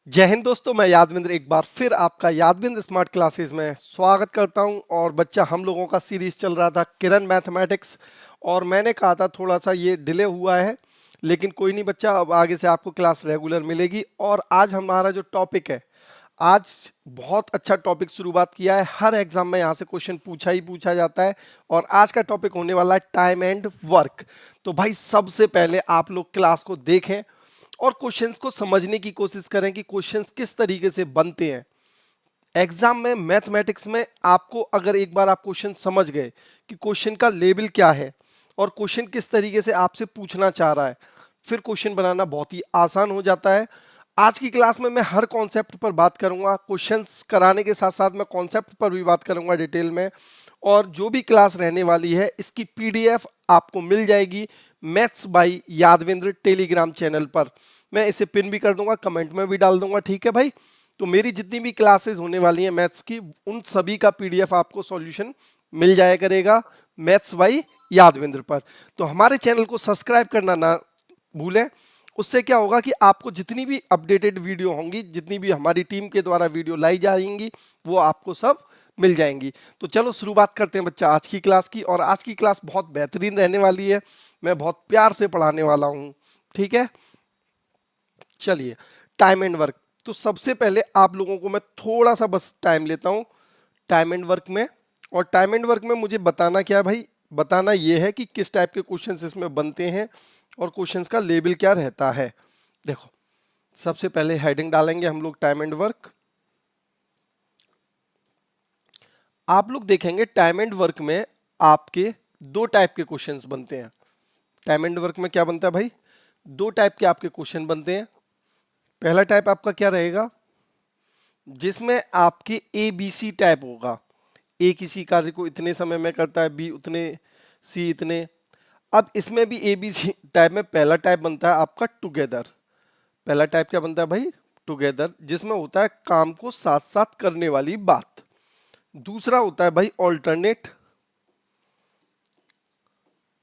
जय हिंद दोस्तों, मैं यादविंद्र एक बार फिर आपका यादविंद्र स्मार्ट क्लासेस में स्वागत करता हूं। और बच्चा, हम लोगों का सीरीज चल रहा था किरण मैथमेटिक्स, और मैंने कहा था थोड़ा सा ये डिले हुआ है, लेकिन कोई नहीं बच्चा, अब आगे से आपको क्लास रेगुलर मिलेगी। और आज हमारा जो टॉपिक है, आज बहुत अच्छा टॉपिक शुरुआत किया है। हर एग्जाम में यहाँ से क्वेश्चन पूछा ही पूछा जाता है, और आज का टॉपिक होने वाला है टाइम एंड वर्क। तो भाई, सबसे पहले आप लोग क्लास को देखें और क्वेश्चंस को समझने की कोशिश करें कि क्वेश्चंस किस तरीके से बनते हैं। एग्जाम में मैथमेटिक्स में आपको अगर एक बार आप क्वेश्चन समझ गए कि क्वेश्चन का लेवल क्या है और क्वेश्चन किस तरीके से आपसे पूछना चाह रहा है, फिर क्वेश्चन बनाना बहुत ही आसान हो जाता है। आज की क्लास में मैं हर कॉन्सेप्ट पर बात करूंगा, क्वेश्चंस कराने के साथ साथ मैं कॉन्सेप्ट पर भी बात करूंगा डिटेल में। और जो भी क्लास रहने वाली है, इसकी पीडीएफ आपको मिल जाएगी maths by Yadvindra Telegram channel पर। मैं इसे पिन भी कर दूंगा, कमेंट में भी डाल दूंगा, ठीक है भाई। तो मेरी जितनी भी क्लासेस होने वाली हैं मैथ्स की, उन सभी का पीडीएफ आपको सॉल्यूशन मिल जाया करेगा मैथ्स बाय यादविंद्र पर। तो हमारे चैनल को सब्सक्राइब करना ना भूलें। उससे क्या होगा कि आपको जितनी भी अपडेटेड वीडियो होंगी, जितनी भी हमारी टीम के द्वारा वीडियो लाई जाएंगी, वो आपको सब मिल जाएंगी। तो चलो शुरुआत करते हैं बच्चा आज की क्लास की। और आज की क्लास बहुत बेहतरीन रहने वाली है, मैं बहुत प्यार से पढ़ाने वाला हूँ, ठीक है। चलिए, टाइम एंड वर्क। तो सबसे पहले आप लोगों को मैं थोड़ा सा बस टाइम लेता हूँ टाइम एंड वर्क में। और टाइम एंड वर्क में मुझे बताना क्या है भाई, बताना ये है कि किस टाइप के क्वेश्चंस इसमें बनते हैं और क्वेश्चंस का लेवल क्या रहता है। देखो, सबसे पहले हेडिंग डालेंगे हम लोग टाइम एंड वर्क। आप लोग देखेंगे टाइम एंड वर्क में आपके दो टाइप के क्वेश्चंस बनते हैं। टाइम एंड वर्क में क्या बनता है भाई, दो टाइप के आपके क्वेश्चन बनते हैं। पहला टाइप आपका क्या रहेगा, जिसमें आपके ए बी सी टाइप होगा। ए किसी कार्य को इतने समय में करता है, बी उतने, सी इतने। अब इसमें भी ए बी सी टाइप में पहला टाइप बनता है आपका टुगेदर। पहला टाइप क्या बनता है भाई, टुगेदर, जिसमें होता है काम को साथ साथ करने वाली बात। दूसरा होता है भाई ऑल्टरनेट।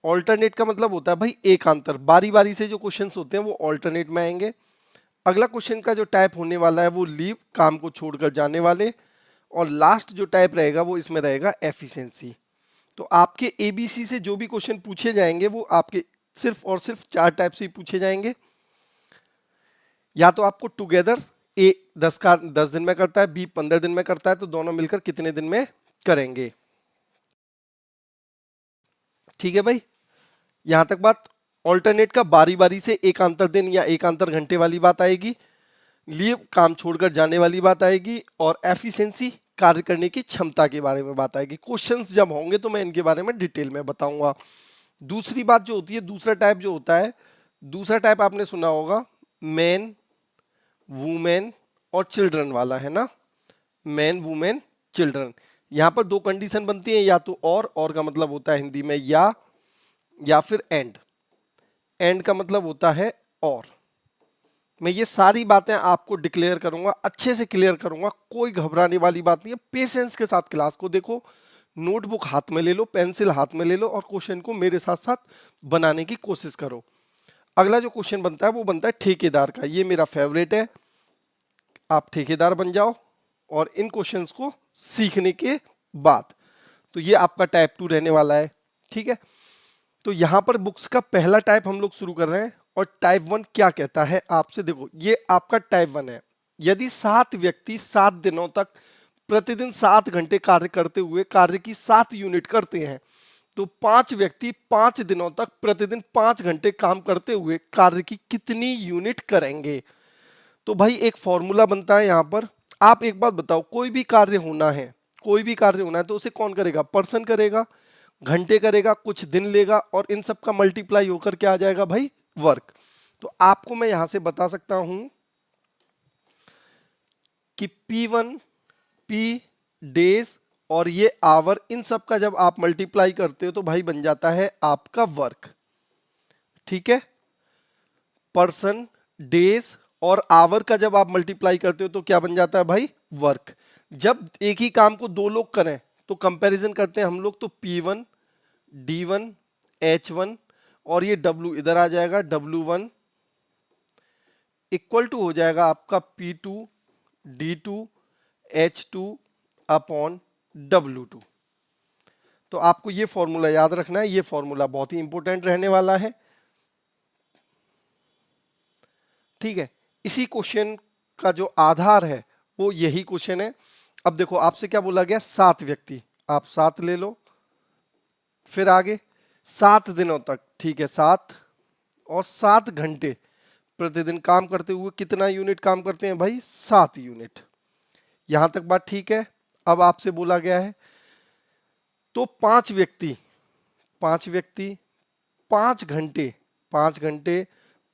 ऑल्टरनेट का मतलब होता है भाई एकांतर, बारी बारी से जो क्वेश्चंस होते हैं वो ऑल्टरनेट में आएंगे। अगला क्वेश्चन का जो टाइप होने वाला है वो लीव, काम को छोड़कर जाने वाले। और लास्ट जो टाइप रहेगा वो इसमें रहेगा एफिशिएंसी। तो आपके एबीसी से जो भी क्वेश्चन पूछे जाएंगे वो आपके सिर्फ और सिर्फ चार टाइप से ही पूछे जाएंगे। या तो आपको टुगेदर, ए 10 दिन में करता है, बी 15 दिन में करता है, तो दोनों मिलकर कितने दिन में करेंगे। ठीक है भाई, यहां तक बात। ऑल्टरनेट का बारी बारी से एकांतर दिन या एकांतर घंटे वाली बात आएगी। लीव, काम छोड़कर जाने वाली बात आएगी। और एफिशिएंसी, कार्य करने की क्षमता के बारे में बात आएगी। क्वेश्चंस जब होंगे तो मैं इनके बारे में डिटेल में बताऊंगा। दूसरी बात जो होती है, दूसरा टाइप जो होता है, दूसरा टाइप आपने सुना होगा मैन, वुमेन और चिल्ड्रन वाला, है ना। Man, women, children. यहां पर दो कंडीशन बनती है, या तो और का मतलब होता है हिंदी में या फिर एंड। एंड का मतलब होता है और। मैं ये सारी बातें आपको डिक्लेयर करूंगा, अच्छे से क्लियर करूंगा, कोई घबराने वाली बात नहीं है। पेशेंस के साथ क्लास को देखो, नोटबुक हाथ में ले लो, पेंसिल हाथ में ले लो, और क्वेश्चन को मेरे साथ साथ बनाने की कोशिश करो। अगला जो क्वेश्चन बनता है वो बनता है ठेकेदार का। ये मेरा फेवरेट है। आप ठेकेदार बन जाओ और इन क्वेश्चंस को सीखने के बाद, तो ये आपका टाइप 2 रहने वाला है, ठीक है। तो यहां पर बुक्स का पहला टाइप हम लोग शुरू कर रहे हैं। और टाइप 1 क्या कहता है आपसे, देखो ये आपका टाइप 1 है। यदि 7 व्यक्ति 7 दिनों तक प्रतिदिन 7 घंटे कार्य करते हुए कार्य की 7 यूनिट करते हैं, तो 5 व्यक्ति 5 दिनों तक प्रतिदिन 5 घंटे काम करते हुए कार्य की कितनी यूनिट करेंगे। तो भाई एक फॉर्मूला बनता है यहां पर। आप एक बात बताओ, कोई भी कार्य होना है, कोई भी कार्य होना है तो उसे कौन करेगा, पर्सन करेगा, घंटे करेगा, कुछ दिन लेगा, और इन सब का मल्टीप्लाई होकर क्या आ जाएगा भाई, वर्क। तो आपको मैं यहां से बता सकता हूं कि P1, P डेज और ये आवर, इन सब का जब आप मल्टीप्लाई करते हो तो भाई बन जाता है आपका वर्क, ठीक है। पर्सन, डेज और आवर का जब आप मल्टीप्लाई करते हो तो क्या बन जाता है भाई, वर्क। जब एक ही काम को दो लोग करें तो कंपैरिजन करते हैं हम लोग, तो P1, D1, H1 और ये W इधर आ जाएगा, W1, इक्वल टू हो जाएगा आपका P2 D2 H2 upon W2। तो आपको ये फॉर्मूला याद रखना है, ये फॉर्मूला बहुत ही इंपॉर्टेंट रहने वाला है। ठीक है, इसी क्वेश्चन का जो आधार है वो यही क्वेश्चन है। अब देखो आपसे क्या बोला गया, 7 व्यक्ति, आप 7 ले लो, फिर आगे 7 दिनों तक, ठीक है 7 और 7 घंटे प्रतिदिन काम करते हुए कितना यूनिट काम करते हैं भाई, 7 यूनिट। यहां तक बात ठीक है। अब आपसे बोला गया है तो 5 व्यक्ति 5 घंटे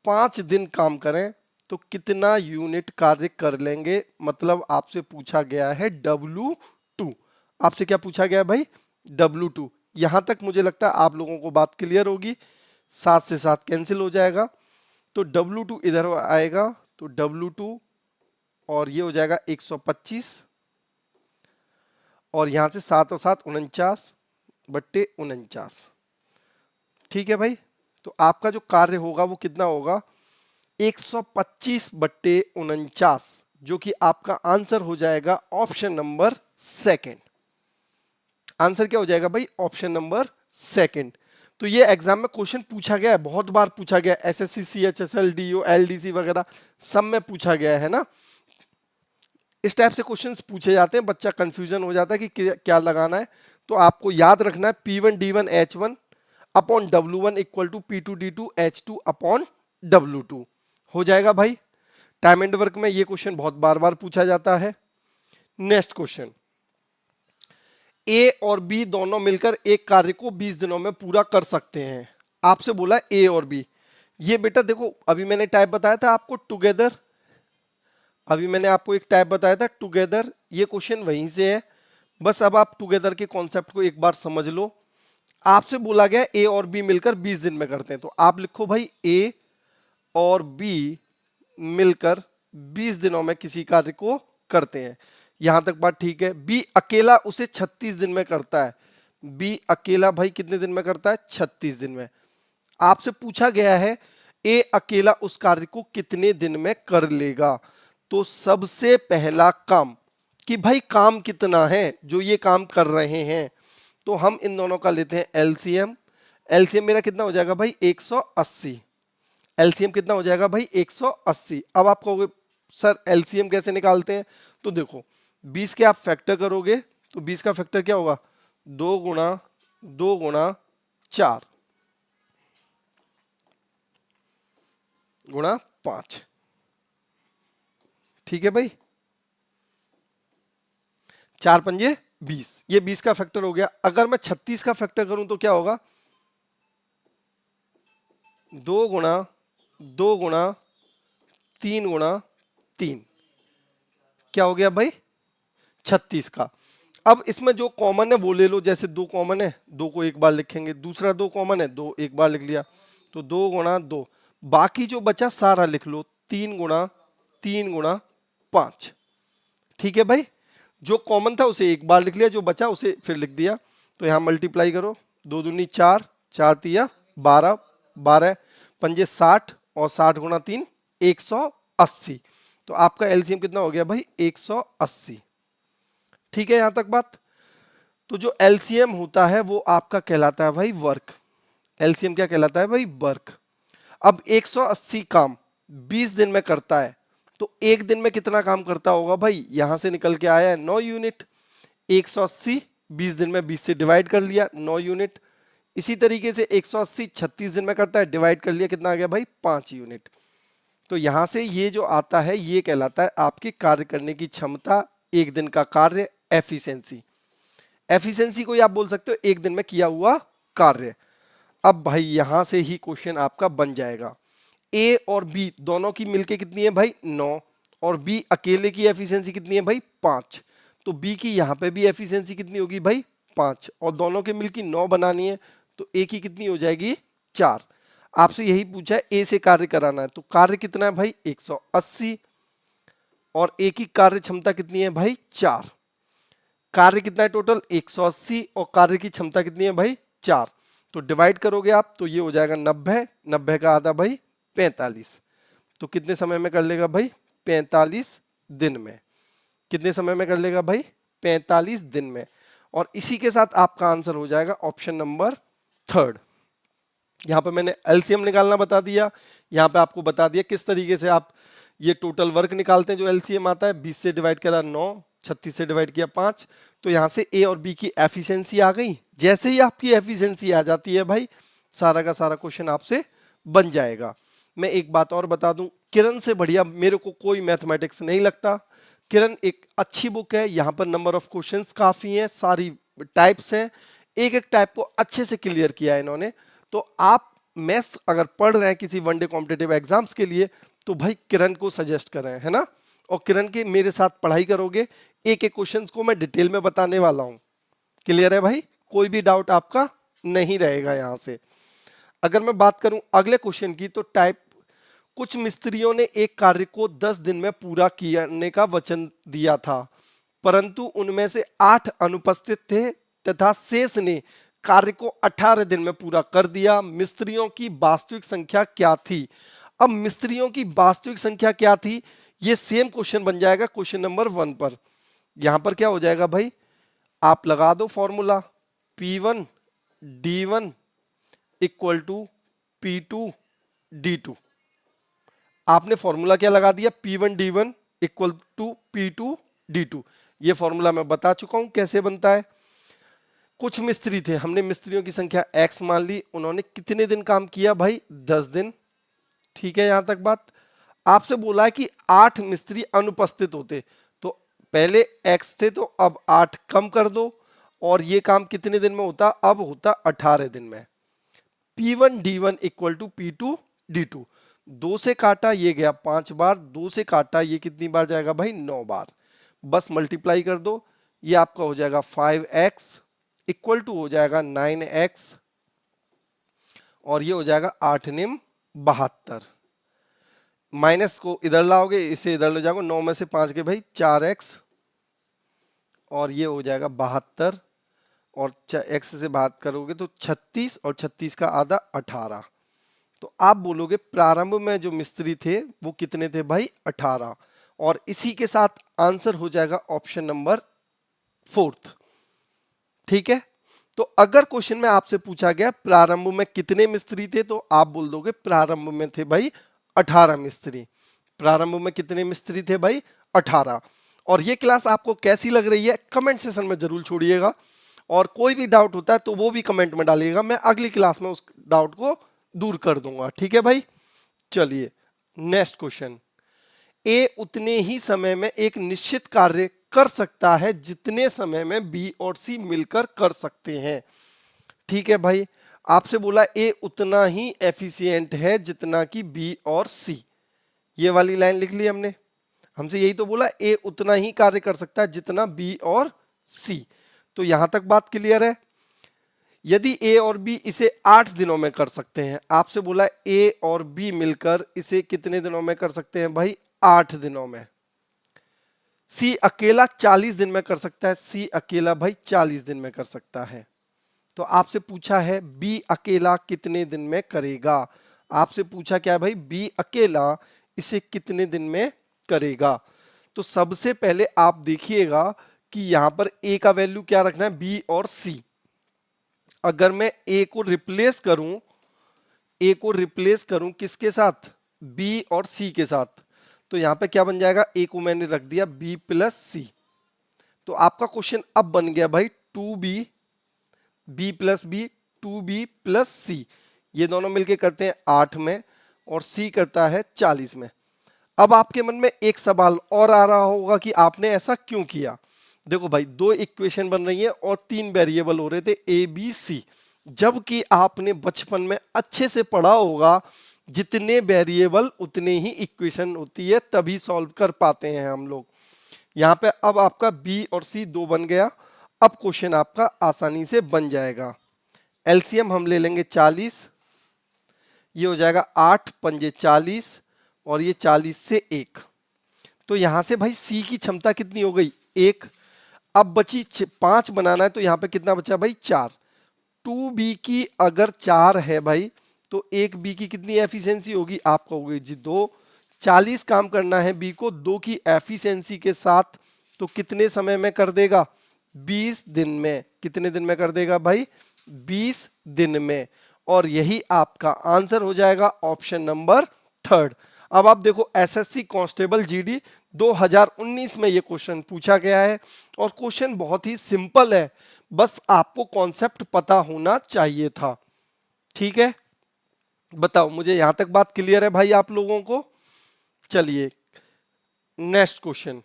5 दिन काम करें तो कितना यूनिट कार्य कर लेंगे। मतलब आपसे पूछा गया है W2। आपसे क्या पूछा गया है भाई, W2। यहां तक मुझे लगता है आप लोगों को बात क्लियर होगी। 7 से 7 कैंसिल हो जाएगा तो W2 इधर आएगा तो W2 और ये हो जाएगा 125 और यहां से 7 और 7 49/49। ठीक है भाई, तो आपका जो कार्य होगा वो कितना होगा, 125/49, जो कि आपका आंसर हो जाएगा ऑप्शन नंबर सेकंड। आंसर क्या हो जाएगा भाई, ऑप्शन नंबर सेकंड। तो ये एग्जाम में क्वेश्चन पूछा गया है, बहुत बार पूछा गया है, एसएससी सीएचएसएल डीओ एलडीसी वगैरह सब में पूछा गया है ना। इस टाइप से क्वेश्चंस पूछे जाते हैं, बच्चा कंफ्यूजन हो जाता है कि क्या लगाना है। तो आपको याद रखना है P1D1H1 upon W1 equal to P2D2H2 upon W2 हो जाएगा भाई। टाइम एंड वर्क में ये क्वेश्चन बहुत बार बार पूछा जाता है। नेक्स्ट क्वेश्चन, ए और बी दोनों मिलकर एक कार्य को 20 दिनों में पूरा कर सकते हैं। आपसे बोला ए और बी, ये बेटा देखो अभी मैंने टाइप बताया था आपको टुगेदर, अभी मैंने आपको एक टाइप बताया था टुगेदर, ये क्वेश्चन वहीं से है। बस अब आप टुगेदर के कॉन्सेप्ट को एक बार समझ लो। आपसे बोला गया ए और बी मिलकर 20 दिन में करते हैं, तो आप लिखो भाई ए और बी मिलकर 20 दिनों में किसी कार्य को करते हैं। यहां तक बात ठीक है। बी अकेला उसे 36 दिन में करता है। बी अकेला भाई कितने दिन में करता है, 36 दिन में। आपसे पूछा गया है ए अकेला उस कार्य को कितने दिन में कर लेगा। तो सबसे पहला काम कि भाई काम कितना है जो ये काम कर रहे हैं, तो हम इन दोनों का लेते हैं एलसीएम। एलसीएम मेरा कितना हो जाएगा भाई 180। एलसीएम कितना हो जाएगा भाई 180। अब आप कहोगे सर एलसीएम कैसे निकालते हैं, तो देखो 20 के आप फैक्टर करोगे तो 20 का फैक्टर क्या होगा, 2 गुणा 2 गुणा 4 गुणा 5। ठीक है भाई, 4 पंजे 20, ये 20 का फैक्टर हो गया। अगर मैं 36 का फैक्टर करूं तो क्या होगा, 2 गुणा 2 गुणा 3 गुणा 3, क्या हो गया भाई 36 का। अब इसमें जो कॉमन है वो ले लो, जैसे 2 कॉमन है 2 को एक बार लिखेंगे, दूसरा 2 कॉमन है 2 एक बार लिख लिया, तो 2 गुणा 2। बाकी जो बचा सारा लिख लो, 3 गुणा 3 गुणा 5। ठीक है भाई, जो कॉमन था उसे एक बार लिख लिया, जो बचा उसे फिर लिख दिया। तो यहां मल्टीप्लाई करो, 2 दूनी 4, 4 तिया 12, 12 पंजे 60 और 60 गुणा 3 180। तो आपका एलसीएम कितना हो गया भाई 180। ठीक है यहां तक बात। तो जो एलसीएम होता है वो आपका कहलाता है भाई वर्क। एलसीएम क्या कहलाता है भाई, वर्क। अब 180 काम 20 दिन में करता है, तो एक दिन में कितना काम करता होगा भाई, यहां से निकल के आया है 9 यूनिट। 180 20 दिन में 20 से डिवाइड कर लिया 9 यूनिट। इसी तरीके से 180 36 दिन में करता है, डिवाइड कर लिया कितना आ गया भाई 5 यूनिट। तो यहां से ये जो आता है ये कहलाता है आपकी कार्य करने की क्षमता, एक दिन का कार्य, एफिशिएंसी। एफिशिएंसी को आप बोल सकते हो एक दिन में किया हुआ कार्य। अब भाई यहां से ही क्वेश्चन आपका बन जाएगा, ए और बी दोनों की मिलके कितनी है भाई 9, और बी अकेले की एफिशिएंसी कितनी है भाई 5। तो बी की यहां पे भी एफिशिएंसी कितनी होगी भाई 5, और दोनों के मिलके 9 बनानी है, तो ए की कितनी हो जाएगी 4। आपसे यही पूछा है ए से कार्य कराना है, तो कार्य कितना है भाई 180, और ए की कार्य क्षमता कितनी है भाई 4। कार्य कितना है टोटल 180, और कार्य की क्षमता कितनी है भाई 4। तो डिवाइड करोगे आप तो ये हो जाएगा 90, 90 का आधा भाई 45। तो कितने समय में कर लेगा भाई? 45 दिन में। कितने समय में कर लेगा भाई? 45 दिन में। और इसी के साथ आपका आंसर हो जाएगा ऑप्शन नंबर थर्ड। यहां पे मैंने एलसीएम निकालना बता दिया, यहां पे आपको बता दिया किस तरीके से आप ये टोटल वर्क निकालते हैं। जो एलसीएम आता है 20 से डिवाइड करा 9, 36 से डिवाइड किया 5, तो यहां से ए और बी की एफिशिएंसी आ गई। जैसे ही आपकी एफिशिएंसी आ जाती है भाई, सारा का सारा क्वेश्चन आपसे बन जाएगा। मैं एक बात और बता दूं, किरण से बढ़िया मेरे को कोई मैथमेटिक्स नहीं लगता। किरण एक अच्छी बुक है, यहाँ पर नंबर ऑफ क्वेश्चंस काफी हैं, सारी टाइप्स हैं, एक एक टाइप को अच्छे से क्लियर किया है इन्होंने। तो आप मैथ्स अगर पढ़ रहे हैं किसी वनडे कॉम्पिटिटिव एग्जाम्स के लिए, तो भाई किरण को सजेस्ट कर रहे हैं, है ना। और किरण के मेरे साथ पढ़ाई करोगे, एक एक क्वेश्चंस को मैं डिटेल में बताने वाला हूं। क्लियर है भाई? कोई भी डाउट आपका नहीं रहेगा यहां से। अगर मैं बात करूं अगले क्वेश्चन की, तो टाइप, कुछ मिस्त्रियों ने एक कार्य को 10 दिन में पूरा करने का वचन दिया था, परंतु उनमें से 8 अनुपस्थित थे तथा शेष ने कार्य को 18 दिन में पूरा कर दिया। मिस्त्रियों की वास्तविक संख्या क्या थी? अब मिस्त्रियों की वास्तविक संख्या क्या थी, ये सेम क्वेश्चन बन जाएगा क्वेश्चन नंबर 1 पर। यहां पर क्या हो जाएगा भाई? आप लगा दो formula, P1 D1 equal to P2 D2। आपने फॉर्मूला क्या लगा दिया? P1 D1 equal to P2 D2। ये फॉर्मूला मैं बता चुका हूं कैसे बनता है। कुछ मिस्त्री थे, हमने मिस्त्रियों की संख्या x मान ली, उन्होंने कितने दिन काम किया भाई? 10 दिन। ठीक है, यहां तक बात। आपसे बोला है कि 8 मिस्त्री अनुपस्थित होते, तो पहले x थे तो अब 8 कम कर दो, और ये काम कितने दिन में होता? अब होता 18 दिन में। P1 D1 equal to P2 D2। 2 से काटा ये गया 5 बार, 2 से काटा ये कितनी बार जाएगा भाई? 9 बार। बस मल्टीप्लाई कर दो, ये आपका हो जाएगा 5x इक्वल टू हो जाएगा 9x, और ये हो जाएगा 8 निम 72। माइनस को इधर लाओगे, इसे इधर ले जाओगे, 9 में से 5 के भाई 4x, और ये हो जाएगा 72, और x से बात करोगे तो 36, और 36 का आधा 18। तो आप बोलोगे प्रारंभ में जो मिस्त्री थे वो कितने थे भाई? 18। और इसी के साथ आंसर हो जाएगा ऑप्शन नंबर 4। ठीक है, तो अगर क्वेश्चन में आपसे पूछा गया प्रारंभ में कितने मिस्त्री थे, तो आप बोल दोगे प्रारंभ में थे भाई 18 मिस्त्री। प्रारंभ में कितने मिस्त्री थे भाई? 18। और ये क्लास आपको कैसी लग रही है कमेंट सेशन में जरूर छोड़िएगा, और कोई भी डाउट होता है तो वो भी कमेंट में डालिएगा, मैं अगली क्लास में उस डाउट को दूर कर दूंगा। ठीक है भाई, चलिए नेक्स्ट क्वेश्चन। ए उतने ही समय में एक निश्चित कार्य कर सकता है जितने समय में बी और सी मिलकर कर सकते हैं। ठीक है भाई, आपसे बोला ए उतना ही एफिशिएंट है जितना कि बी और सी। ये वाली लाइन लिख ली हमने, हमसे यही तो बोला, ए उतना ही कार्य कर सकता है जितना बी और सी। तो यहां तक बात क्लियर है। यदि ए और बी इसे 8 दिनों में कर सकते हैं, आपसे बोला ए और बी मिलकर इसे कितने दिनों में कर सकते हैं भाई? 8 दिनों में। सी अकेला 40 दिन में कर सकता है, सी अकेला भाई 40 दिन में कर सकता है। तो आपसे पूछा है बी अकेला कितने दिन में करेगा। आपसे पूछा क्या है भाई? बी अकेला इसे कितने दिन में करेगा। तो सबसे पहले आप देखिएगा कि यहां पर ए का वैल्यू क्या रखना है? बी और सी। अगर मैं ए को रिप्लेस करूं, ए को रिप्लेस करूं किसके साथ? बी और सी के साथ, तो यहां पे क्या बन जाएगा? ए को मैंने रख दिया बी प्लस सी। तो आपका क्वेश्चन अब बन गया भाई 2b, b plus b, 2b plus c. ये दोनों मिलके करते हैं 8 में, और सी करता है 40 में। अब आपके मन में एक सवाल और आ रहा होगा कि आपने ऐसा क्यों किया। देखो भाई, 2 इक्वेशन बन रही है और 3 वेरिएबल हो रहे थे ए बी सी, जबकि आपने बचपन में अच्छे से पढ़ा होगा जितने वेरिएबल उतने ही इक्वेशन होती है, तभी सॉल्व कर पाते हैं हम लोग। यहाँ पे अब आपका बी और सी 2 बन गया। अब क्वेश्चन आपका आसानी से बन जाएगा। एलसीएम हम ले लेंगे 40, ये हो जाएगा 8 पंजे 40, और ये 40 से 1। तो यहां से भाई सी की क्षमता कितनी हो गई? 1। अब बची 5 बनाना है, तो यहां पे कितना बचा भाई? 4। 2b की अगर 4 है भाई, तो 1b की कितनी एफिशिएंसी होगी? आपका होगी जी 2। 40 काम करना है बी को 2 की एफिशिएंसी के साथ, तो कितने समय में कर देगा? 20 दिन में। कितने दिन में कर देगा भाई? 20 दिन में। और यही आपका आंसर हो जाएगा ऑप्शन नंबर थर्ड। अब आप देखो एसएससी कांस्टेबल जीडी 2019 में ये क्वेश्चन पूछा गया है और क्वेश्चन बहुत ही सिंपल है, बस आपको कॉन्सेप्ट पता होना चाहिए था। ठीक है, बताओ मुझे यहां तक बात क्लियर है भाई आप लोगों को? चलिए नेक्स्ट क्वेश्चन।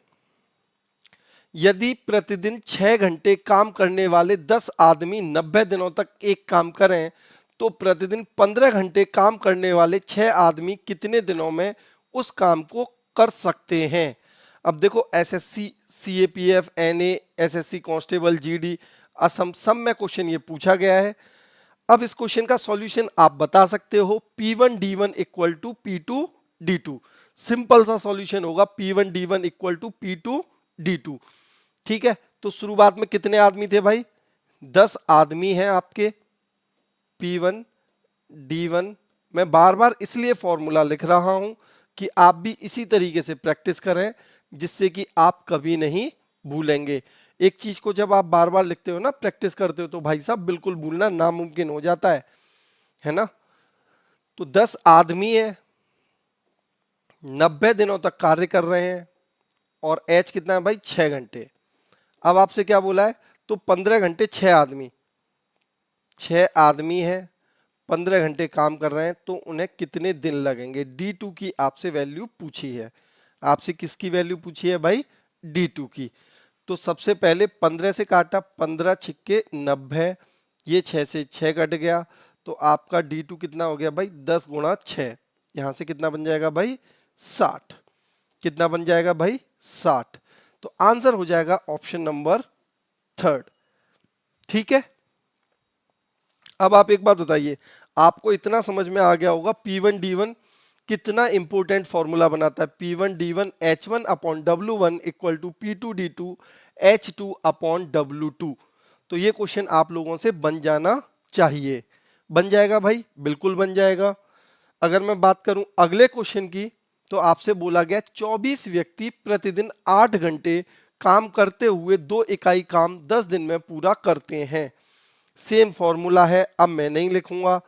यदि प्रतिदिन 6 घंटे काम करने वाले 10 आदमी 90 दिनों तक एक काम करें तो प्रतिदिन 15 घंटे काम करने वाले 6 आदमी कितने दिनों में उस काम को कर सकते हैं? अब देखो SSC, CAPF, NA, SSC constable, GD, Assam सब में क्वेश्चन ये पूछा गया है। अब इस क्वेश्चन का सॉल्यूशन आप बता सकते हो P1 D1 equal to P2 D2। Simple सा सॉल्यूशन होगा P1 D1 equal to P2 D2। ठीक है, तो शुरुआत में कितने आदमी थे भाई? 10 आदमी हैं आपके। P1 D1 मैं बार बार इसलिए फॉर्मूला लिख रहा हूं कि आप भी इसी तरीके से प्रैक्टिस करें जिससे कि आप कभी नहीं भूलेंगे। एक चीज को जब आप बार बार लिखते हो ना, प्रैक्टिस करते हो, तो भाई साहब बिल्कुल भूलना नामुमकिन हो जाता है ना? तो 10 आदमी है, 90 दिनों तक कार्य कर रहे हैं और एच कितना है भाई? 6 घंटे। अब आपसे क्या बोला है? तो 15 घंटे 6 आदमी, 6 आदमी है, 15 घंटे काम कर रहे हैं, तो उन्हें कितने दिन लगेंगे? D2 की आपसे वैल्यू पूछी है। आपसे किसकी वैल्यू पूछी है भाई? D2 की। तो सबसे पहले 15 से काटा, 15 छिक्के 90, ये 6 से 6 कट गया, तो आपका D2 कितना हो गया भाई? 10 गुणा 6। यहां से कितना बन जाएगा भाई? 60। कितना बन जाएगा भाई? 60। तो आंसर हो जाएगा ऑप्शन नंबर थर्ड। ठीक है, अब आप एक बात बताइए, आपको इतना समझ में आ गया होगा P1 D1 कितना इंपॉर्टेंट फॉर्मूला बनाता है। P1 D1 H1 upon W1 equal to P2 D2 H2 upon W2। तो ये क्वेश्चन आप लोगों से बन जाना चाहिए। बन जाएगा भाई? बिल्कुल बन जाएगा। अगर मैं बात करूं अगले क्वेश्चन की, तो आपसे बोला गया 24 व्यक्ति प्रतिदिन 8 घंटे काम करते हुए 2 इकाई काम 10 दिन में पूरा करते हैं। सेम फॉर्मूला है, अब मैं नहीं लिखूंगा।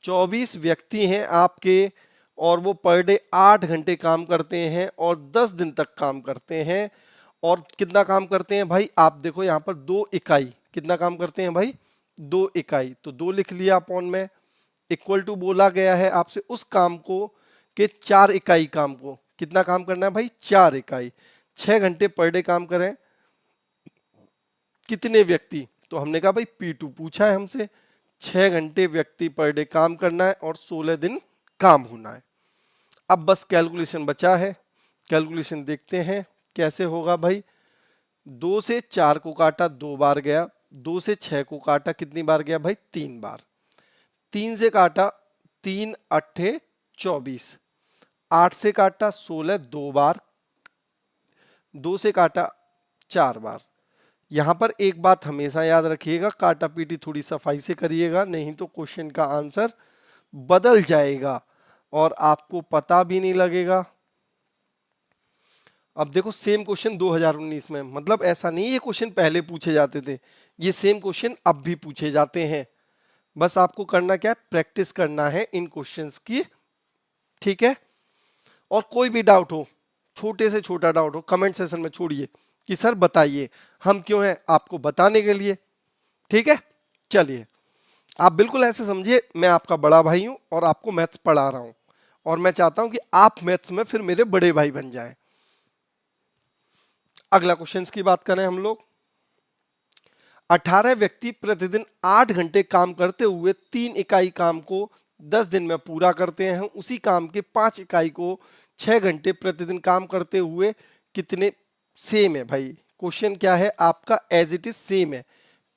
24 व्यक्ति हैं आपके और वो पर डे 8 घंटे काम करते हैं और 10 दिन तक काम करते हैं। और कितना काम करते हैं भाई? आप देखो यहाँ पर 2 इकाई, कितना काम करते हैं भाई? 2 इकाई। तो 2 लिख लिया अपॉन में, इक्वल टू बोला गया है आपसे उस काम को कि 4 इकाई काम को कितना काम करना है भाई? 4 इकाई। 6 घंटे पर डे काम करें, कितने व्यक्ति? तो हमने कहा भाई P2 पूछा है हमसे, 6 घंटे व्यक्ति पर डे काम करना है और 16 दिन काम होना है। अब बस कैलकुलेशन बचा है, कैलकुलेशन देखते हैं कैसे होगा भाई। 2 से 4 को काटा 2 बार गया, 2 से 6 को काटा कितनी बार गया भाई? 3 बार। 3 से काटा 3 अट्ठे 24, 8 से काटा 16 2 बार, 2 से काटा 4 बार। यहां पर एक बात हमेशा याद रखिएगा, काटा पीटी थोड़ी सफाई से करिएगा, नहीं तो क्वेश्चन का आंसर बदल जाएगा और आपको पता भी नहीं लगेगा। अब देखो सेम क्वेश्चन 2019 में, मतलब ऐसा नहीं ये क्वेश्चन पहले पूछे जाते थे, ये सेम क्वेश्चन अब भी पूछे जाते हैं। बस आपको करना क्या है? प्रैक्टिस करना है इन क्वेश्चंस की। ठीक है, और कोई भी डाउट हो, छोटे से छोटा डाउट हो, कमेंट सेशन में छोड़िए कि सर बताइए, हम क्यों हैं आपको बताने के लिए। ठीक है, चलिए आप बिल्कुल ऐसे समझिए मैं आपका बड़ा भाई हूं और आपको मैथ्स पढ़ा रहा हूं और मैं चाहता हूं कि आप मैथ्स में फिर मेरे बड़े भाई बन जाएं। अगला क्वेश्चन की बात करें हम लोग। 18 व्यक्ति प्रतिदिन 8 घंटे काम करते हुए 3 इकाई काम को 10 दिन में पूरा करते हैं। उसी काम के 5 इकाई को 6 घंटे प्रतिदिन काम करते हुए कितने? सेम है भाई, क्वेश्चन क्या है आपका? एज इट इज सेम है,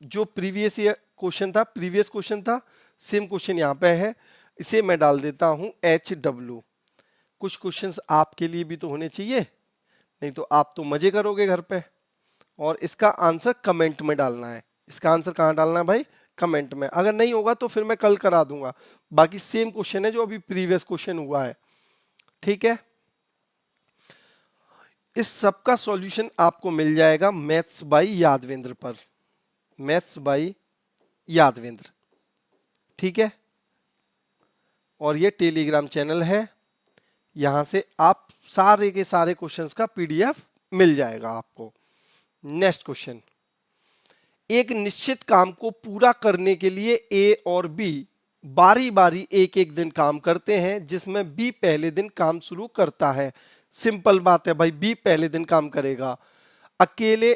जो प्रीवियस ईयर क्वेश्चन था, प्रीवियस क्वेश्चन था, सेम क्वेश्चन यहाँ पे है। इसे मैं डाल देता हूं HW। कुछ क्वेश्चंस आपके लिए भी तो होने चाहिए, नहीं तो आप तो मजे करोगे घर पे। और इसका आंसर कमेंट में डालना है। इसका आंसर कहाँ डालना है भाई? कमेंट में। अगर नहीं होगा तो फिर मैं कल करा दूंगा। बाकी सेम क्वेश्चन है जो अभी प्रीवियस क्वेश्चन हुआ है। ठीक है, इस सब का सॉल्यूशन आपको मिल जाएगा मैथ्स बाय यादवेंद्र पर, मैथ्स बाय यादवेंद्र, ठीक है। और ये टेलीग्राम चैनल है, यहां से आप सारे के सारे क्वेश्चंस का पीडीएफ मिल जाएगा आपको। नेक्स्ट क्वेश्चन, एक निश्चित काम को पूरा करने के लिए ए और बी बारी बारी एक एक दिन काम करते हैं, जिसमें बी पहले दिन काम शुरू करता है। सिंपल बात है भाई, बी पहले दिन काम करेगा। अकेले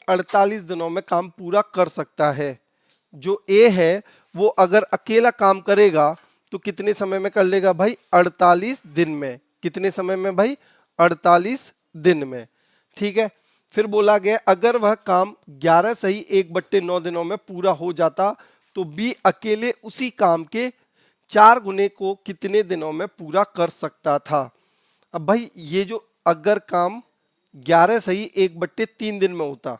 48 दिनों में काम पूरा कर सकता है। जो ए है वो अगर अकेला काम करेगा तो कितने समय में कर लेगा भाई? 48 दिन में। कितने समय में भाई? 48 दिन में, ठीक है। फिर बोला गया अगर वह काम 11 सही 1/9 दिनों में पूरा हो जाता तो बी अकेले उसी काम के 4 गुने को कितने दिनों में पूरा कर सकता था। अब भाई ये जो अगर काम 11 सही 1/3 दिन में होता,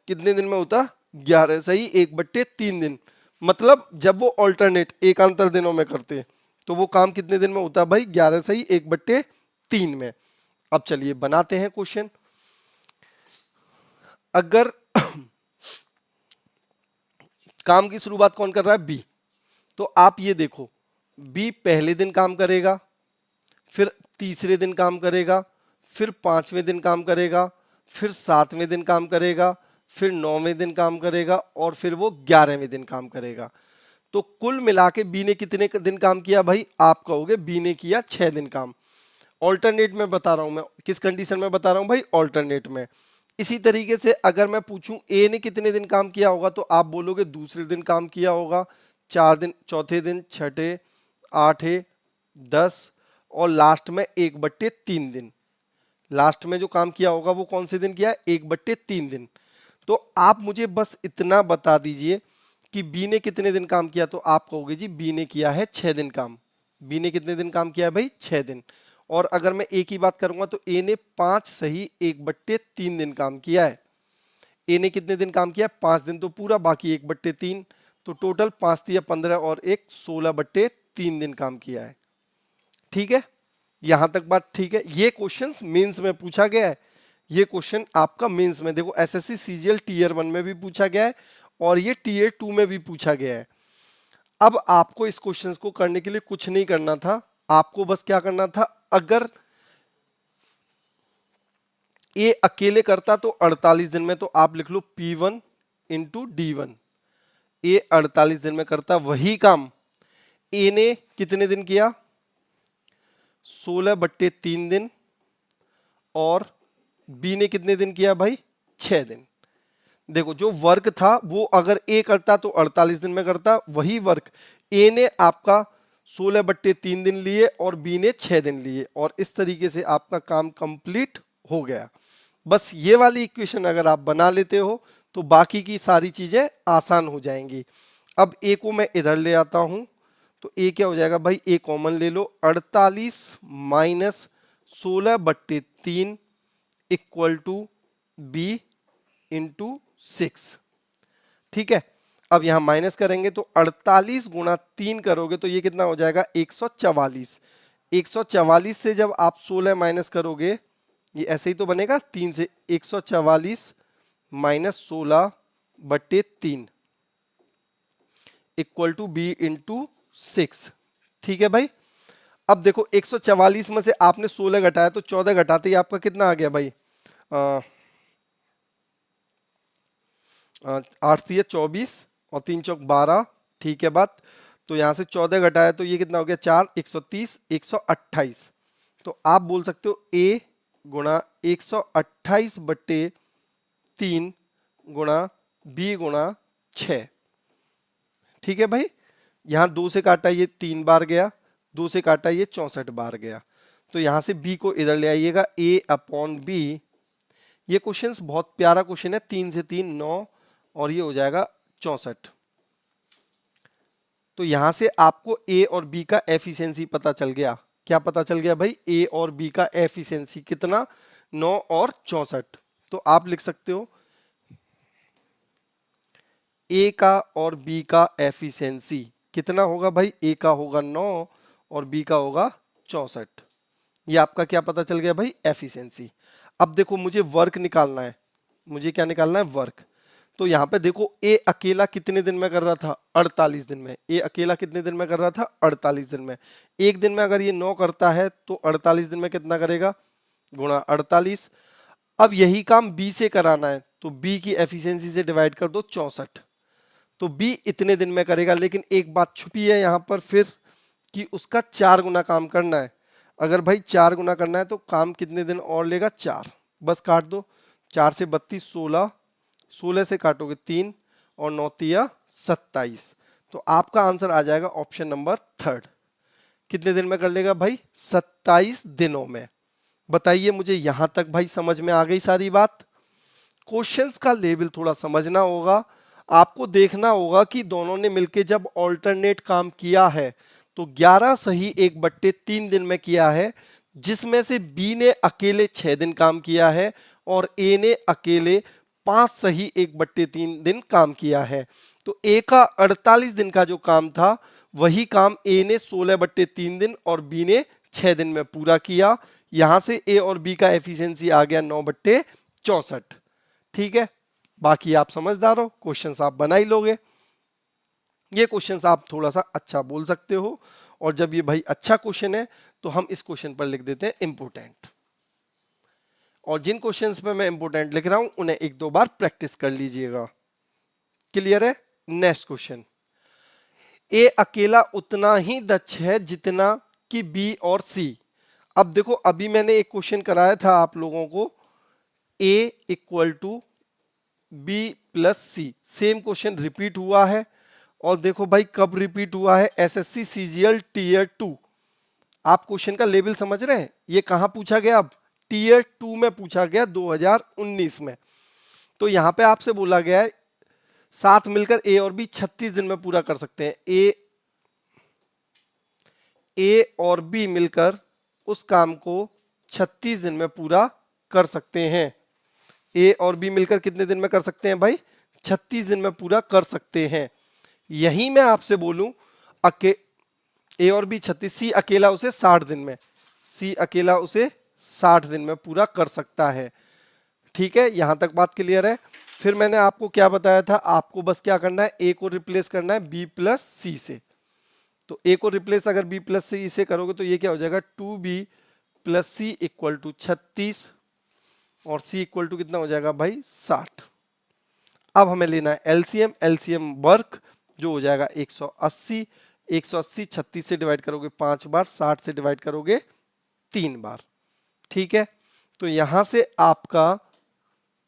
कितने दिन में होता? 11 सही 1/3 दिन, मतलब जब वो ऑल्टरनेट एकांतर दिनों में करते तो वो काम कितने दिन में होता भाई? 11 सही 1/3 में। अब चलिए बनाते हैं क्वेश्चन। अगर काम की शुरुआत कौन कर रहा है? बी। तो आप ये देखो, बी पहले दिन काम करेगा, फिर तीसरे दिन काम करेगा, फिर 5वें दिन काम करेगा, फिर 7वें दिन काम करेगा, फिर 9वें दिन काम करेगा और फिर वो 11वें दिन काम करेगा। तो कुल मिला के बी ने कितने दिन काम किया भाई? आप कहोगे बी ने किया 6 दिन काम। ऑल्टरनेट में बता रहा हूं मैं, किस कंडीशन में बता रहा हूं भाई? ऑल्टरनेट में। इसी तरीके से अगर मैं पूछूं ए ने कितने दिन काम किया होगा तो आप बोलोगे दूसरे दिन काम किया होगा, 4 दिन, चौथे दिन, छठे, 8, 10 और लास्ट में 1/3 दिन। लास्ट में जो काम किया होगा वो कौन से दिन किया? 1/3 दिन। तो आप मुझे बस इतना बता दीजिए कि बी ने कितने दिन काम किया, तो आप कहोगे जी बी ने किया है 6 दिन काम। बी ने कितने दिन काम किया है भाई? 6 दिन। और अगर मैं ए की बात करूंगा तो ए ने 5 सही 1/3 दिन काम किया है। ए ने कितने दिन काम किया? 5 दिन तो पूरा, बाकी 1/3, तो टोटल 5 या 15 और 1 16/3 दिन काम किया है, ठीक है। यहां तक बात ठीक है। ये क्वेश्चन मेंस में पूछा गया है, ये क्वेश्चन आपका मेंस में देखो एसएससी सीजीएल टीयर 1 में भी पूछा गया है और ये टीयर 2 में भी पूछा गया है। अब आपको इस क्वेश्चन को करने के लिए कुछ नहीं करना था, आपको बस क्या करना था, अगर ए अकेले करता तो 48 दिन में, तो आप लिख लो P1 इंटू D1। ए 48 दिन में करता वही काम ए ने कितने दिन किया? 16/3 दिन। और बी ने कितने दिन किया भाई? 6 दिन। देखो जो वर्क था वो अगर ए करता तो 48 दिन में करता, वही वर्क ए ने आपका 16/3 दिन लिए और बी ने 6 दिन लिए, और इस तरीके से आपका काम कंप्लीट हो गया। बस ये वाली इक्वेशन अगर आप बना लेते हो तो बाकी की सारी चीजें आसान हो जाएंगी। अब ए को मैं इधर ले आता हूं, तो ए क्या हो जाएगा भाई? ए कॉमन ले लो, 48 minus 16/3 equal to B into 6, ठीक है। अब यहां माइनस करेंगे तो 48 गुणा 3 करोगे तो ये कितना हो जाएगा? 144। 144 से जब आप 16 माइनस करोगे, ये ऐसे ही तो बनेगा 3 से, 144 minus 16/3 equal to B into 6, ठीक है भाई। अब देखो 144 में से आपने 16 घटाया तो 14 घटाते ही आपका कितना आ गया भाई? 8 से 24 और 3 चौक 12, ठीक है बात। तो यहां से 14 घटाया तो ये कितना हो गया? 4, 130, 128। तो आप बोल सकते हो ए गुणा 128/3 गुणा बी गुणा 6, ठीक है भाई। यहां 2 से काटा ये 3 बार गया, 2 से काटा ये 64 बार गया। तो यहां से बी को इधर ले आइएगा, ए अपॉन बी। ये क्वेश्चन बहुत प्यारा क्वेश्चन है, 3 से 3 9 और ये हो जाएगा 64। तो यहां से आपको ए और बी का एफिशिएंसी पता चल गया। क्या पता चल गया भाई? ए और बी का एफिशिएंसी कितना? 9 और 64। तो आप लिख सकते हो ए का और बी का एफिशिएंसी कितना होगा भाई? ए का होगा 9 और बी का होगा 64। ये आपका क्या पता चल गया भाई, एफिशिएंसी। अब देखो मुझे वर्क निकालना है, मुझे क्या निकालना है, वर्क। तो यहाँ पे देखो ए अकेला कितने दिन में कर रहा था, 48 दिन में। ए अकेला कितने दिन में कर रहा था, 48 दिन में। एक दिन में अगर ये 9 करता है तो 48 दिन में कितना करेगा, गुणा 48। अब यही काम बी से कराना है तो बी की एफिशिएंसी से डिवाइड कर दो 64, तो बी इतने दिन में करेगा। लेकिन एक बात छुपी है यहाँ पर फिर, कि उसका 4 गुना काम करना है। अगर भाई 4 गुना करना है तो काम कितने दिन और लेगा, 4। बस काट दो, 4 से 32, 16, 16 से काटोगे 3 और 9 तिया 27। तो आपका आंसर आ जाएगा ऑप्शन नंबर 3। कितने दिन में कर लेगा भाई, 27 दिनों में। बताइए मुझे यहां तक भाई समझ में आ गई सारी बात। क्वेश्चंस का लेवल थोड़ा समझना होगा, आपको देखना होगा कि दोनों ने मिलके जब ऑल्टरनेट काम किया है तो 11 सही 1/3 दिन में किया है, जिसमें से बी ने अकेले 6 दिन काम किया है और ए ने अकेले 5 सही 1/3 दिन काम किया है। तो ए का 48 दिन का जो काम था वही काम ए ने 16/3 दिन और बी ने 6 दिन में पूरा किया। यहां से ए और बी का एफिशिएंसी आ गया 9/64। ठीक है, बाकी आप समझदार हो, क्वेश्चंस आप बना ही लोगे। ये क्वेश्चंस आप थोड़ा सा अच्छा बोल सकते हो, और जब ये भाई अच्छा क्वेश्चन है तो हम इस क्वेश्चन पर लिख देते हैं इंपोर्टेंट। और जिन क्वेश्चंस पे मैं इंपोर्टेंट लिख रहा हूं उन्हें 1-2 बार प्रैक्टिस कर लीजिएगा। क्लियर है। नेक्स्ट क्वेश्चन, ए अकेला उतना ही दक्ष है जितना कि बी और सी। अब देखो अभी मैंने एक क्वेश्चन कराया था आप लोगों को, a equal to b plus c. Same question repeat हुआ है, और देखो भाई कब रिपीट हुआ है, एसएससी सीजीएल टीयर 2। आप क्वेश्चन का लेवल समझ रहे हैं, ये कहां पूछा गया, अब टीयर 2 में पूछा गया 2019 में। तो यहां पे आपसे बोला गया है साथ मिलकर ए और बी 36 दिन में पूरा कर सकते हैं। ए और बी मिलकर उस काम को 36 दिन में पूरा कर सकते हैं। ए और बी मिलकर कितने दिन में कर सकते हैं भाई, 36 दिन में पूरा कर सकते हैं। यही मैं आपसे बोलूं, ए और बी 36, सी अकेला उसे 60 दिन में, सी अकेला उसे 60 दिन में पूरा कर सकता है। ठीक है, यहां तक बात क्लियर है। फिर मैंने आपको क्या बताया था, आपको बस क्या करना है, ए को रिप्लेस करना है बी प्लस सी से। तो ए को रिप्लेस अगर बी प्लस सी से करोगे तो ये क्या हो जाएगा, 2b plus C equal to 36, और सी इक्वल टू कितना हो जाएगा भाई, 60। अब हमें लेना है एलसीएम, एलसीएम वर्क जो हो जाएगा 180। 180 36 से डिवाइड करोगे 5 बार, 60 से डिवाइड करोगे 3 बार। ठीक है, तो यहां से आपका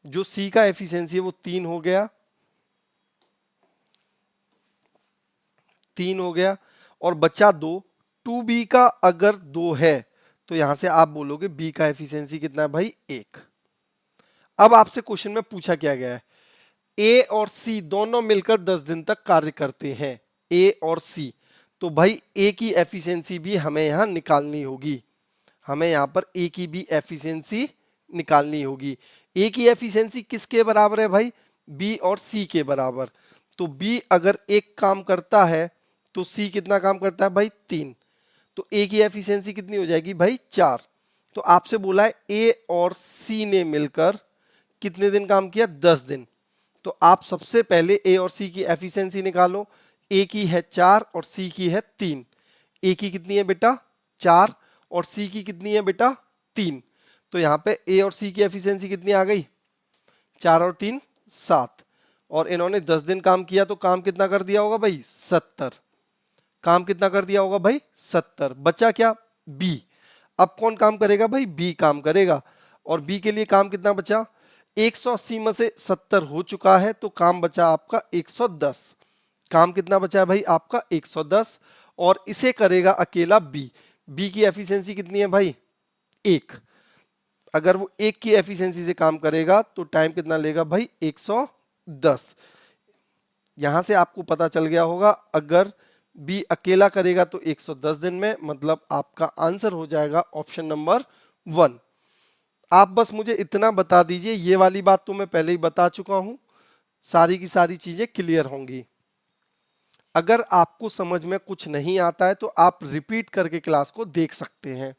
जो सी का एफिशिएंसी है वो 3 हो गया, 3 हो गया, और बचा 2। 2b का अगर 2 है तो यहां से आप बोलोगे बी का एफिशिएंसी कितना है भाई, 1। अब आपसे क्वेश्चन में पूछा क्या गया है, ए और सी दोनों मिलकर 10 दिन तक कार्य करते हैं, ए और सी। तो भाई ए की एफिशिएंसी भी हमें यहां निकालनी होगी, हमें यहां पर ए की भी एफिशिएंसी निकालनी होगी। ए की एफिशिएंसी किसके बराबर है भाई, बी और सी के बराबर। तो बी अगर एक काम करता है तो सी कितना काम करता है भाई, 3। तो ए की एफिशिएंसी कितनी हो जाएगी भाई, 4। तो आपसे बोला है ए और सी ने मिलकर कितने दिन काम किया, 10 दिन। तो आप सबसे पहले ए और सी की एफिशिएंसी निकालो। ए की है 4 और सी की है 3। ए की कितनी है बेटा, 4, और सी की कितनी है बेटा, 3। तो यहां पे ए और सी की एफिशिएंसी कितनी आ गई, 4 और 3 7, और इन्होंने 10 दिन काम किया तो काम कितना कर दिया होगा भाई, 70। काम कितना कर दिया होगा भाई, 70। बचा क्या, बी। अब कौन काम करेगा भाई, बी काम करेगा। और बी के लिए काम कितना बचा, 180 में से 70 हो चुका है तो काम बचा आपका 110। काम कितना बचा है भाई आपका, 110, और इसे करेगा अकेला बी। बी की एफिशिएंसी कितनी है भाई, 1। अगर वो 1 की एफिशिएंसी से काम करेगा तो टाइम कितना लेगा भाई, 110। यहां से आपको पता चल गया होगा, अगर बी अकेला करेगा तो 110 दिन में, मतलब आपका आंसर हो जाएगा ऑप्शन नंबर 1। आप बस मुझे इतना बता दीजिए, ये वाली बात तो मैं पहले ही बता चुका हूं, सारी की सारी चीजें क्लियर होंगी। अगर आपको समझ में कुछ नहीं आता है तो आप रिपीट करके क्लास को देख सकते हैं।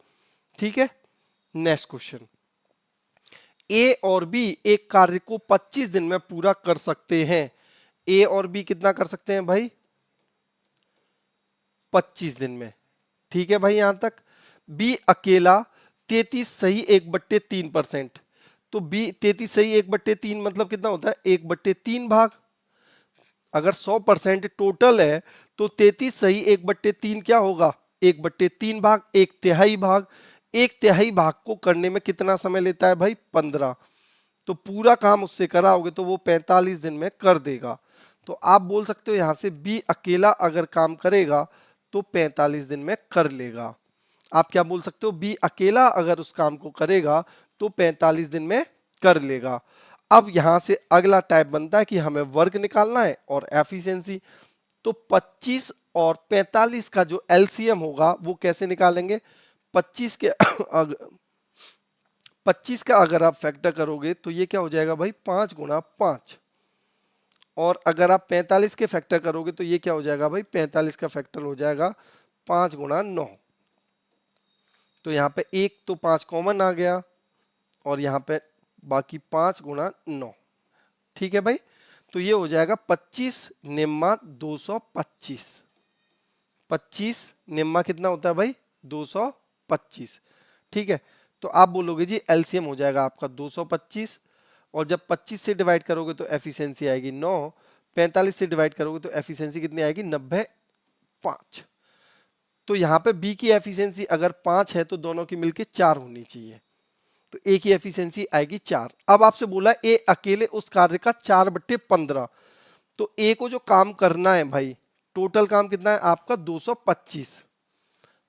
ठीक है। नेक्स्ट क्वेश्चन, ए और बी एक कार्य को 25 दिन में पूरा कर सकते हैं। ए और बी कितना कर सकते हैं भाई? 25 दिन में। ठीक है भाई, यहां तक। बी अकेला 33 सही 1/3%। तो बी 33 सही 1/3 मतलब कितना होता है? 1/3 भाग। अगर 100% टोटल है तो 33 सही 1/3 क्या होगा? 1/3 भाग, 1/3 भाग। 1/3 भाग को करने में कितना समय लेता है भाई? 15। तो पूरा काम उससे कराओगे तो वो 45 दिन में कर देगा। तो आप बोल सकते हो यहां से बी अकेला अगर काम करेगा तो 45 दिन में कर लेगा। आप क्या बोल सकते हो? बी अकेला अगर उस काम को करेगा तो 45 दिन में कर लेगा। अब यहां से अगला टाइप बनता है कि हमें वर्क निकालना है और एफिशिएंसी। तो 25 और 45 का जो एलसीएम होगा वो कैसे निकालेंगे? 25 के 25 का अगर आप फैक्टर करोगे तो ये क्या हो जाएगा भाई? 5 गुणा 5। और अगर आप 45 के फैक्टर करोगे तो ये क्या हो जाएगा भाई? 45 का फैक्टर हो जाएगा 5 गुणा 9। तो यहाँ पे एक तो 5 कॉमन आ गया और यहाँ पे बाकी 5 गुणा 9। ठीक है भाई, तो ये हो जाएगा 25 निम्मा 225। 25 निम्मा कितना होता है भाई? 225। ठीक है, तो आप बोलोगे जी एलसीएम हो जाएगा आपका 225। और जब 25 से डिवाइड करोगे तो एफिशिएंसी आएगी 9। 45 से डिवाइड करोगे तो एफिशिएंसी कितनी आएगी? 95। तो यहाँ पे बी की एफिशिएंसी अगर 5 है तो दोनों की मिलके 4 होनी चाहिए। तो ए की एफिशिएंसी आएगी 4। अब आपसे बोला ए अकेले उस कार्य का 4/15। तो ए को जो काम करना है भाई, टोटल काम कितना है आपका? 225।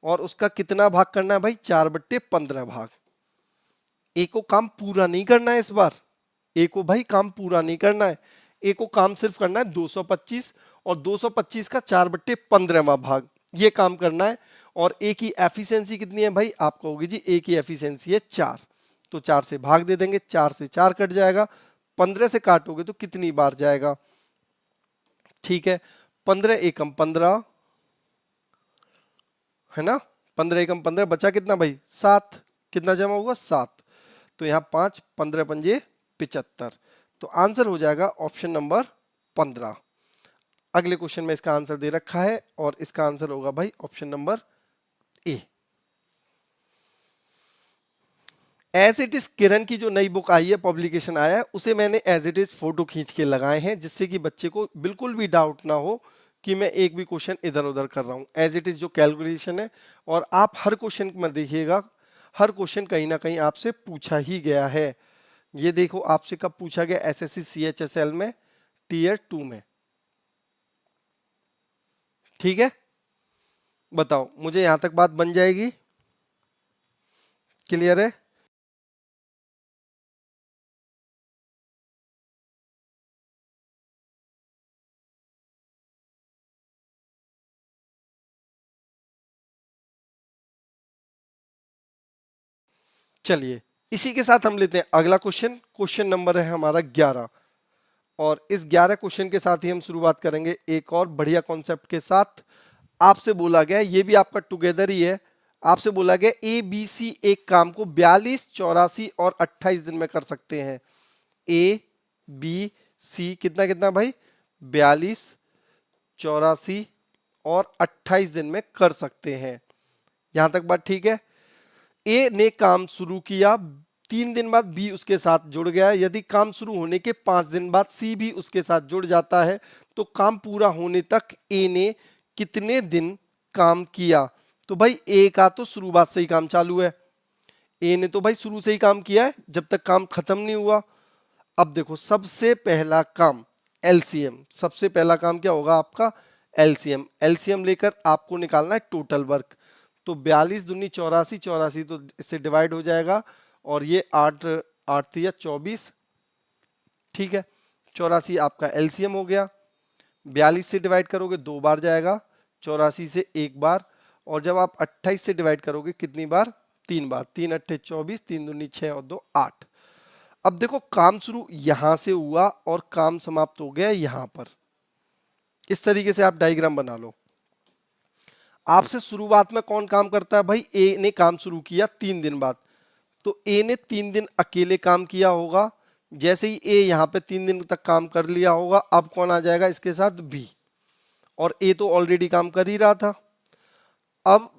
और उसका कितना भाग करना है भाई? 4/15 भाग। ए को काम पूरा नहीं करना है इस बार। ए को भाई काम पूरा नहीं करना है। ए को काम सिर्फ करना है 225 और 225 का 4/15वां भाग, ये काम करना है। और ए की एफिशिएंसी कितनी है भाई? आप कहोगे जी ए की एफिशिएंसी है 4। तो 4 से भाग दे देंगे, 4 से 4 कट जाएगा। 15 से काटोगे तो कितनी बार जाएगा? ठीक है, 15 एकम 15 है ना। 15 एकम 15 बचा कितना भाई? 7। कितना जमा हुआ? 7। तो यहाँ 5 15 पंजे 75। तो आंसर हो जाएगा ऑप्शन नंबर 15। अगले क्वेश्चन में इसका आंसर दे रखा है और इसका आंसर होगा भाई option number a. As it is Kiran की जो नई बुक आई है, पब्लिकेशन आया है, उसे मैंने एज इट इज फोटो खींच के लगाए हैं जिससे कि बच्चे को बिल्कुल भी डाउट ना हो कि मैं एक भी क्वेश्चन इधर उधर कर रहा हूं। एज इट इज जो कैलकुलेशन है, और आप हर क्वेश्चन में देखिएगा, हर क्वेश्चन कहीं ना कहीं आपसे पूछा ही गया है। ये देखो आपसे कब पूछा गया? एसएससी सीएचएसएल में टीयर 2 में। ठीक है, बताओ मुझे यहां तक बात बन जाएगी? क्लियर है? चलिए, इसी के साथ हम लेते हैं अगला क्वेश्चन। क्वेश्चन नंबर है हमारा 11। और इस 11 क्वेश्चन के साथ ही हम शुरुआत करेंगे एक और बढ़िया कॉन्सेप्ट के साथ। आपसे बोला गया, ये भी आपका टुगेदर ही है, आपसे बोला गया ए बी सी एक काम को 42, 84 और 28 दिन में कर सकते हैं। ए बी सी कितना कितना भाई? 42, 84 और 28 दिन में कर सकते हैं। यहां तक बात ठीक है? ए ने काम शुरू किया, 3 दिन बाद बी उसके साथ जुड़ गया। यदि काम शुरू होने के 5 दिन बाद सी भी उसके साथ जुड़ जाता है तो काम पूरा होने तक ए ने कितने दिन काम किया? तो भाई ए का तो शुरुआत से ही काम चालू है। ए ने तो भाई शुरू से ही काम किया है जब तक काम खत्म नहीं हुआ। अब देखो, सबसे पहला काम एलसीएम। सबसे पहला काम क्या होगा आपका? एलसीएम। एलसीएम लेकर आपको निकालना है टोटल वर्क। तो 42 दूनी 84, 84 तो इससे डिवाइड हो जाएगा और ये 8 8 या 24। ठीक है, 84 आपका एलसीएम हो गया। 42 से डिवाइड करोगे 2 बार जाएगा, 84 से 1 बार। और जब आप 28 से डिवाइड करोगे कितनी बार? 3 बार। 3 अट्ठे 24, 3 दूनी 6 और 2 8। अब देखो, काम शुरू यहां से हुआ और काम समाप्त हो गया यहां पर। इस तरीके से आप डायग्राम बना लो। आपसे शुरुआत में कौन काम करता है भाई, ए ने काम शुरू किया 3 दिन बाद, तो ए ने 3 दिन अकेले काम किया होगा। जैसे ही ए यहाँ पे 3 दिन तक काम कर लिया होगा, अब कौन आ जाएगा इसके साथ, बी, और ए तो ऑलरेडी काम कर ही रहा था। अब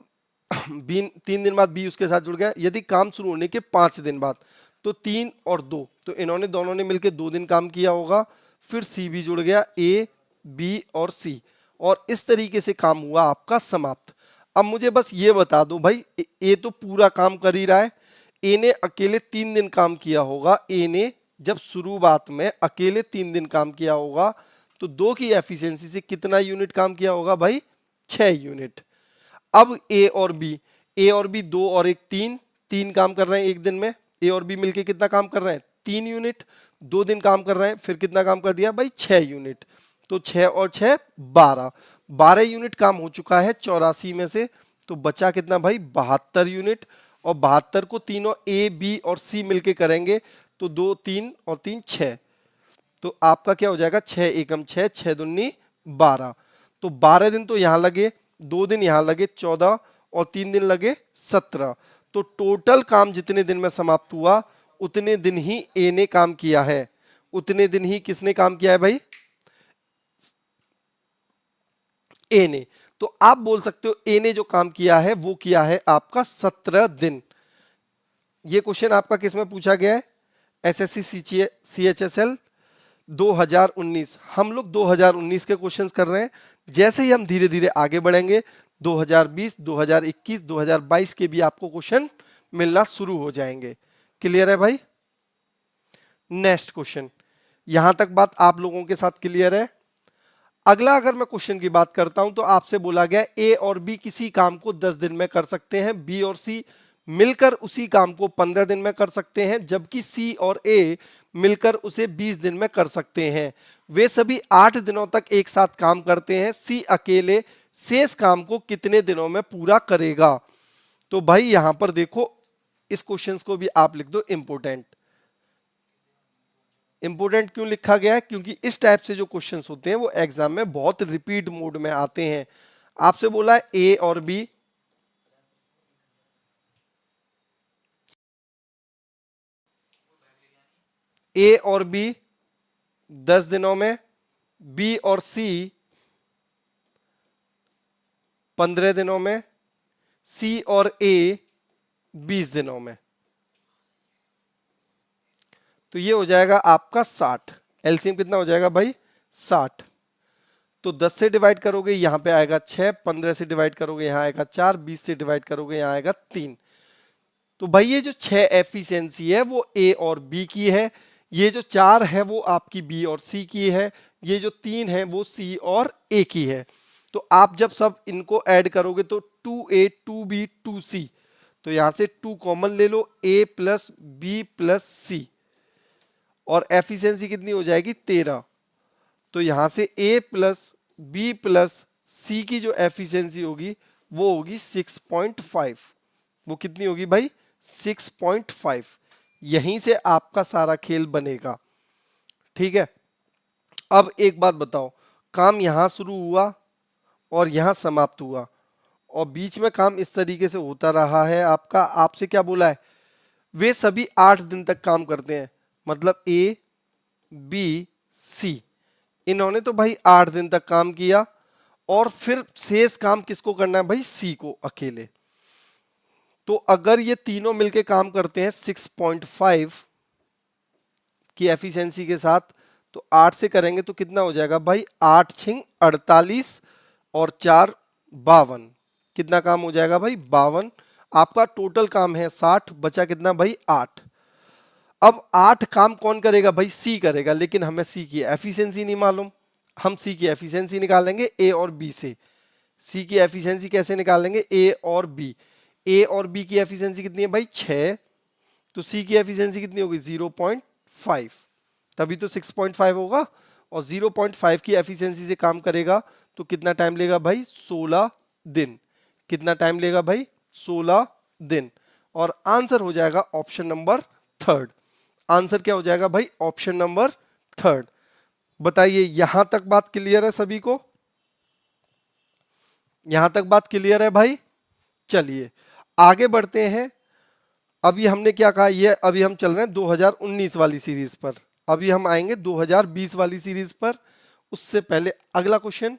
बी 3 दिन बाद बी उसके साथ जुड़ गया। यदि काम शुरू होने के 5 दिन बाद, तो 3 और 2, तो इन्होंने दोनों ने मिलकर 2 दिन काम किया होगा। फिर सी भी जुड़ गया, ए बी और सी, और इस तरीके से काम हुआ आपका समाप्त। अब मुझे बस ये बता दो भाई, ए तो पूरा काम कर ही रहा है, ए ने अकेले 3 दिन काम किया होगा। ए ने जब शुरुआत में अकेले 3 दिन काम किया होगा, तो 2 की एफिशिएंसी से कितना यूनिट काम किया होगा भाई, 6 यूनिट। अब ए और बी 2 और 1 3, 3 काम कर रहे हैं एक दिन में। ए और बी मिलके कितना काम कर रहे हैं, 3 यूनिट। 2 दिन काम कर रहे हैं, फिर कितना काम कर दिया भाई, 6 यूनिट। तो 6 और 6 12, 12 यूनिट काम हो चुका है 84 में से। तो बचा कितना भाई, 72 यूनिट। और 72 को तीनों ए बी और सी मिलके करेंगे, तो 2 3 और 3 6, तो आपका क्या हो जाएगा, 6 एकम 6, 6 दूनी 12। तो 12 दिन तो यहां लगे, 2 दिन यहां लगे 14, और 3 दिन लगे 17। तो टोटल काम जितने दिन में समाप्त हुआ, उतने दिन ही ए ने काम किया है। उतने दिन ही किसने काम किया है भाई, ए ने। तो आप बोल सकते हो ए ने जो काम किया है वो किया है आपका 17 दिन। ये क्वेश्चन आपका किसमें पूछा गया है, एसएससी सीएचएसएल 2019। हम लोग 2019 के क्वेश्चंस कर रहे हैं। जैसे ही हम धीरे धीरे आगे बढ़ेंगे, 2020, 2021, 2022 के भी आपको क्वेश्चन मिलना शुरू हो जाएंगे। क्लियर है भाई? नेक्स्ट क्वेश्चन, यहां तक बात आप लोगों के साथ क्लियर है? अगला अगर मैं क्वेश्चन की बात करता हूं, तो आपसे बोला गया ए और बी किसी काम को 10 दिन में कर सकते हैं, बी और सी मिलकर उसी काम को 15 दिन में कर सकते हैं, जबकि सी और ए मिलकर उसे 20 दिन में कर सकते हैं। वे सभी 8 दिनों तक एक साथ काम करते हैं। सी अकेले शेष काम को कितने दिनों में पूरा करेगा? तो भाई यहां पर देखो, इस क्वेश्चन को भी आप लिख दो इंपोर्टेंट। इंपोर्टेंट क्यों लिखा गया है? क्योंकि इस टाइप से जो क्वेश्चंस होते हैं वो एग्जाम में बहुत रिपीट मोड में आते हैं। आपसे बोला है ए और बी, ए और बी 10 दिनों में, बी और सी 15 दिनों में, सी और ए 20 दिनों में। तो ये हो जाएगा आपका 60। एलसीएम कितना हो जाएगा भाई, 60। तो 10 से डिवाइड करोगे यहां पे आएगा 6, 15 से डिवाइड करोगे यहां आएगा 4, 20 से डिवाइड करोगे यहां आएगा 3। तो भाई ये जो 6 एफिशिएंसी है वो ए और बी की है, ये जो 4 है वो आपकी बी और सी की है, ये जो 3 है वो सी और ए की है। तो आप जब सब इनको ऐड करोगे तो 2a 2b 2c, तो यहां से 2 कॉमन ले लो, a प्लस बी प्लस सी, और एफिशिएंसी कितनी हो जाएगी 13। तो यहां से a प्लस बी प्लस सी की जो एफिशिएंसी होगी वो होगी 6.5। वो कितनी होगी भाई, 6.5। यहीं से आपका सारा खेल बनेगा। ठीक है, अब एक बात बताओ, काम यहां शुरू हुआ और यहां समाप्त हुआ, और बीच में काम इस तरीके से होता रहा है आपका। आपसे क्या बोला है, वे सभी 8 दिन तक काम करते हैं, मतलब ए बी सी, इन्होंने तो भाई 8 दिन तक काम किया, और फिर शेष काम किसको करना है भाई, सी को अकेले। तो अगर ये तीनों मिलके काम करते हैं 6.5 की एफिशिएंसी के साथ, तो 8 से करेंगे तो कितना हो जाएगा भाई, 8 छिंग 48 और 4 52। कितना काम हो जाएगा भाई, 52। आपका टोटल काम है 60, बचा कितना भाई, 8। अब 8 काम कौन करेगा भाई, सी करेगा, लेकिन हमें सी की एफिशिएंसी नहीं मालूम। हम सी की एफिशिएंसी निकालेंगे ए और बी से। सी की एफिशिएंसी कैसे निकालेंगे, ए और बी। ए और बी की एफिशिएंसी कितनी है भाई, 6। तो सी की एफिशिएंसी कितनी होगी, 0.5, तभी तो 6.5 होगा। और 0.5 की एफिशिएंसी से काम करेगा तो कितना टाइम लेगा भाई, 16 दिन। कितना टाइम लेगा भाई, 16 दिन। और आंसर हो जाएगा ऑप्शन नंबर 3। आंसर क्या हो जाएगा भाई, ऑप्शन नंबर 3। बताइए यहां तक बात क्लियर है सभी को? यहां तक बात क्लियर है भाई? चलिए आगे बढ़ते हैं। अभी हमने क्या कहा, ये अभी हम चल रहे हैं 2019 वाली सीरीज पर, अभी हम आएंगे 2020 वाली सीरीज पर। उससे पहले अगला क्वेश्चन,